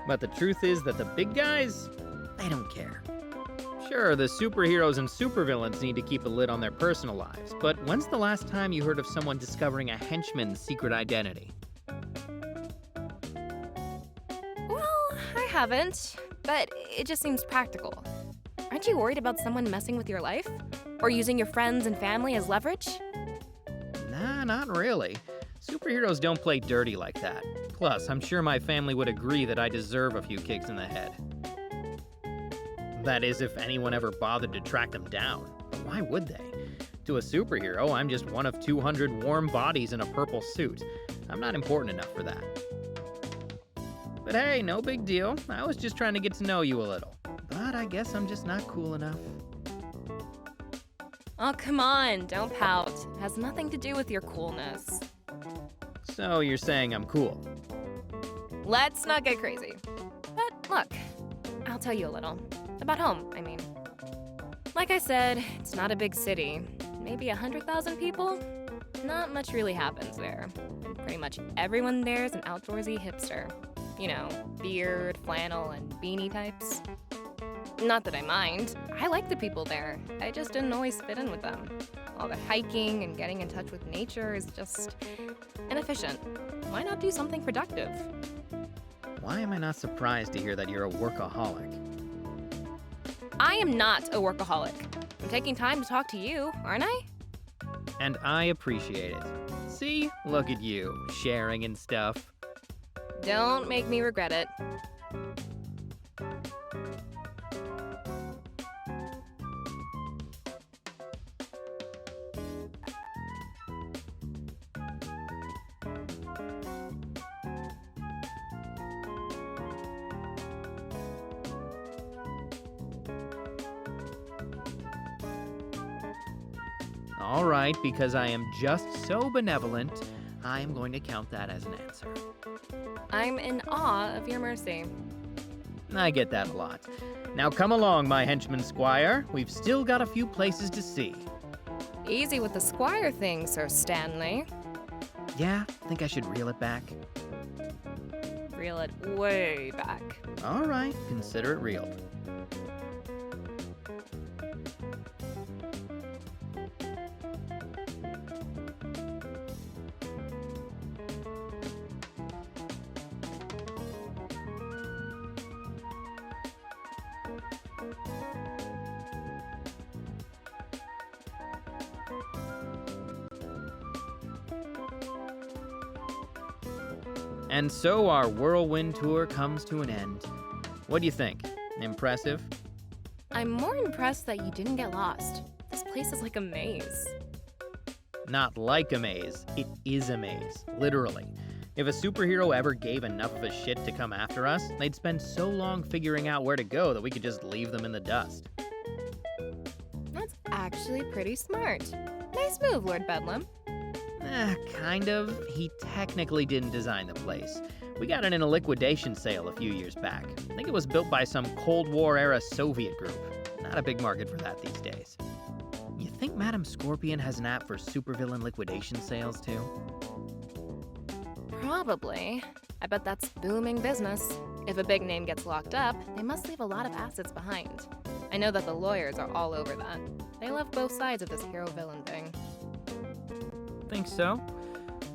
[SPEAKER 2] But the truth is that the big guys, they don't care. Sure, the superheroes and supervillains need to keep a lid on their personal lives, but when's the last time you heard of someone discovering a henchman's secret identity?
[SPEAKER 9] Well, I haven't, but it just seems practical. Aren't you worried about someone messing with your life? Or using your friends and family as leverage?
[SPEAKER 2] Nah, not really. Superheroes don't play dirty like that. Plus, I'm sure my family would agree that I deserve a few kicks in the head. That is, if anyone ever bothered to track them down. But why would they? To a superhero, I'm just one of 200 warm bodies in a purple suit. I'm not important enough for that. But hey, no big deal. I was just trying to get to know you a little. But I guess I'm just not cool enough.
[SPEAKER 9] Oh, come on, don't pout. It has nothing to do with your coolness.
[SPEAKER 2] So you're saying I'm cool?
[SPEAKER 9] Let's not get crazy. But look, I'll tell you a little. About home, I mean. Like I said, it's not a big city. Maybe 100,000 people? Not much really happens there. And pretty much everyone there is an outdoorsy hipster. You know, beard, flannel, and beanie types. Not that I mind. I like the people there. I just didn't always fit in with them. All the hiking and getting in touch with nature is just inefficient. Why not do something productive?
[SPEAKER 2] Why am I not surprised to hear that you're a workaholic?
[SPEAKER 9] I am not a workaholic. I'm taking time to talk to you, aren't I?
[SPEAKER 2] And I appreciate it. See? Look at you, sharing and stuff.
[SPEAKER 9] Don't make me regret it.
[SPEAKER 2] All right, because I am just so benevolent, I am going to count that as an answer.
[SPEAKER 9] I'm in awe of your mercy.
[SPEAKER 2] I get that a lot. Now come along, my henchman squire. We've still got a few places to see.
[SPEAKER 9] Easy with the squire thing, Sir Stanley.
[SPEAKER 2] Yeah, think I should reel it back?
[SPEAKER 9] Reel it way back.
[SPEAKER 2] All right, consider it reeled. And so our whirlwind tour comes to an end. What do you think? Impressive?
[SPEAKER 9] I'm more impressed that you didn't get lost. This place is like a maze.
[SPEAKER 2] Not like a maze, it is a maze, literally. If a superhero ever gave enough of a shit to come after us, they'd spend so long figuring out where to go that we could just leave them in the dust.
[SPEAKER 9] That's actually pretty smart. Nice move, Lord Bedlam.
[SPEAKER 2] Kind of. He technically didn't design the place. We got it in a liquidation sale a few years back. I think it was built by some Cold War-era Soviet group. Not a big market for that these days. You think Madame Scorpion has an app for supervillain liquidation sales, too?
[SPEAKER 9] Probably. I bet that's booming business. If a big name gets locked up, they must leave a lot of assets behind. I know that the lawyers are all over that. They love both sides of this hero-villain thing.
[SPEAKER 2] Think so?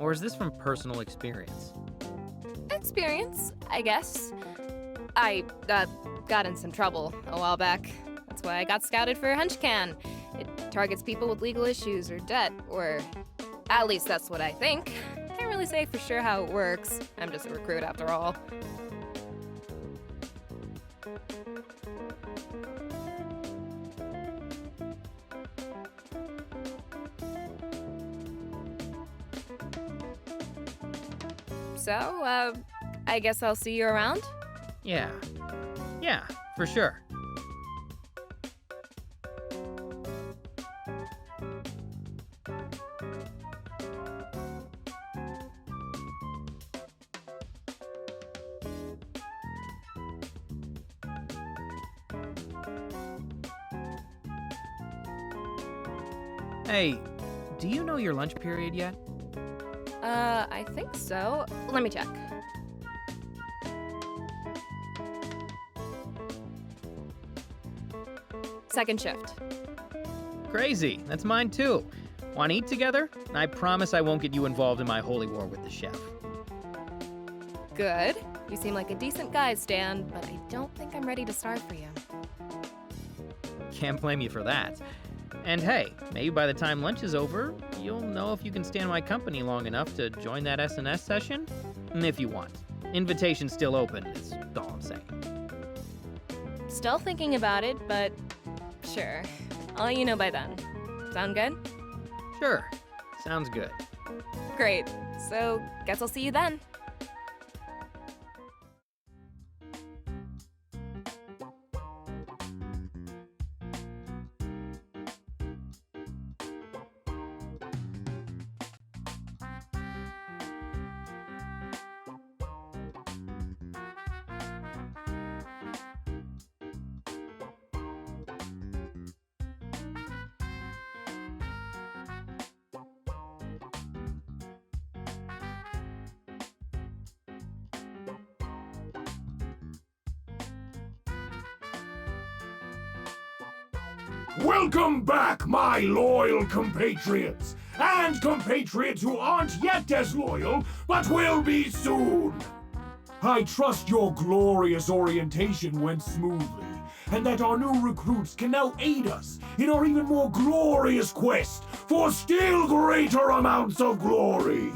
[SPEAKER 2] Or is this from personal experience?
[SPEAKER 9] Experience, I guess. I got in some trouble a while back. That's why I got scouted for Henchman. It targets people with legal issues or debt, or at least that's what I think. Can't really say for sure how it works. I'm just a recruit after all. So, I guess I'll see you around?
[SPEAKER 2] Yeah, for sure. Hey, do you know your lunch period yet?
[SPEAKER 9] I think so. Let me check. Second shift.
[SPEAKER 2] Crazy, that's mine too. Want to eat together? I promise I won't get you involved in my holy war with the chef.
[SPEAKER 9] Good. You seem like a decent guy, Stan, but I don't think I'm ready to starve for you.
[SPEAKER 2] Can't blame you for that. And hey, maybe by the time lunch is over, you'll know if you can stand my company long enough to join that SNS session? If you want. Invitation's still open, is all I'm saying.
[SPEAKER 9] Still thinking about it, but sure. I'll let you know by then. Sound good?
[SPEAKER 2] Sure. Sounds good.
[SPEAKER 9] Great. So, guess I'll see you then.
[SPEAKER 1] Welcome back, my loyal compatriots, and compatriots who aren't yet as loyal, but will be soon. I trust your glorious orientation went smoothly, and that our new recruits can now aid us in our even more glorious quest for still greater amounts of glory.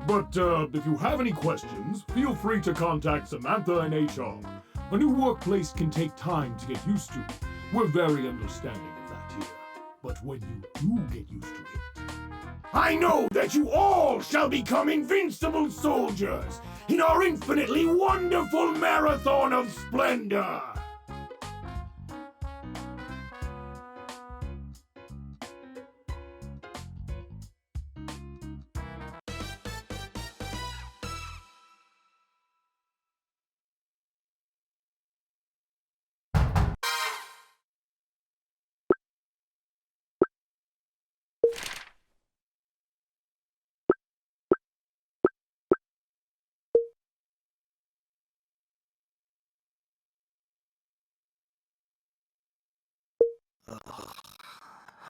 [SPEAKER 1] But if you have any questions, feel free to contact Samantha and HR. A new workplace can take time to get used to. We're very understanding of that here. But when you do get used to it, I know that you all shall become invincible soldiers in our infinitely wonderful marathon of splendor.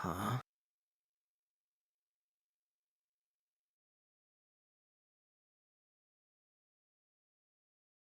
[SPEAKER 2] Huh?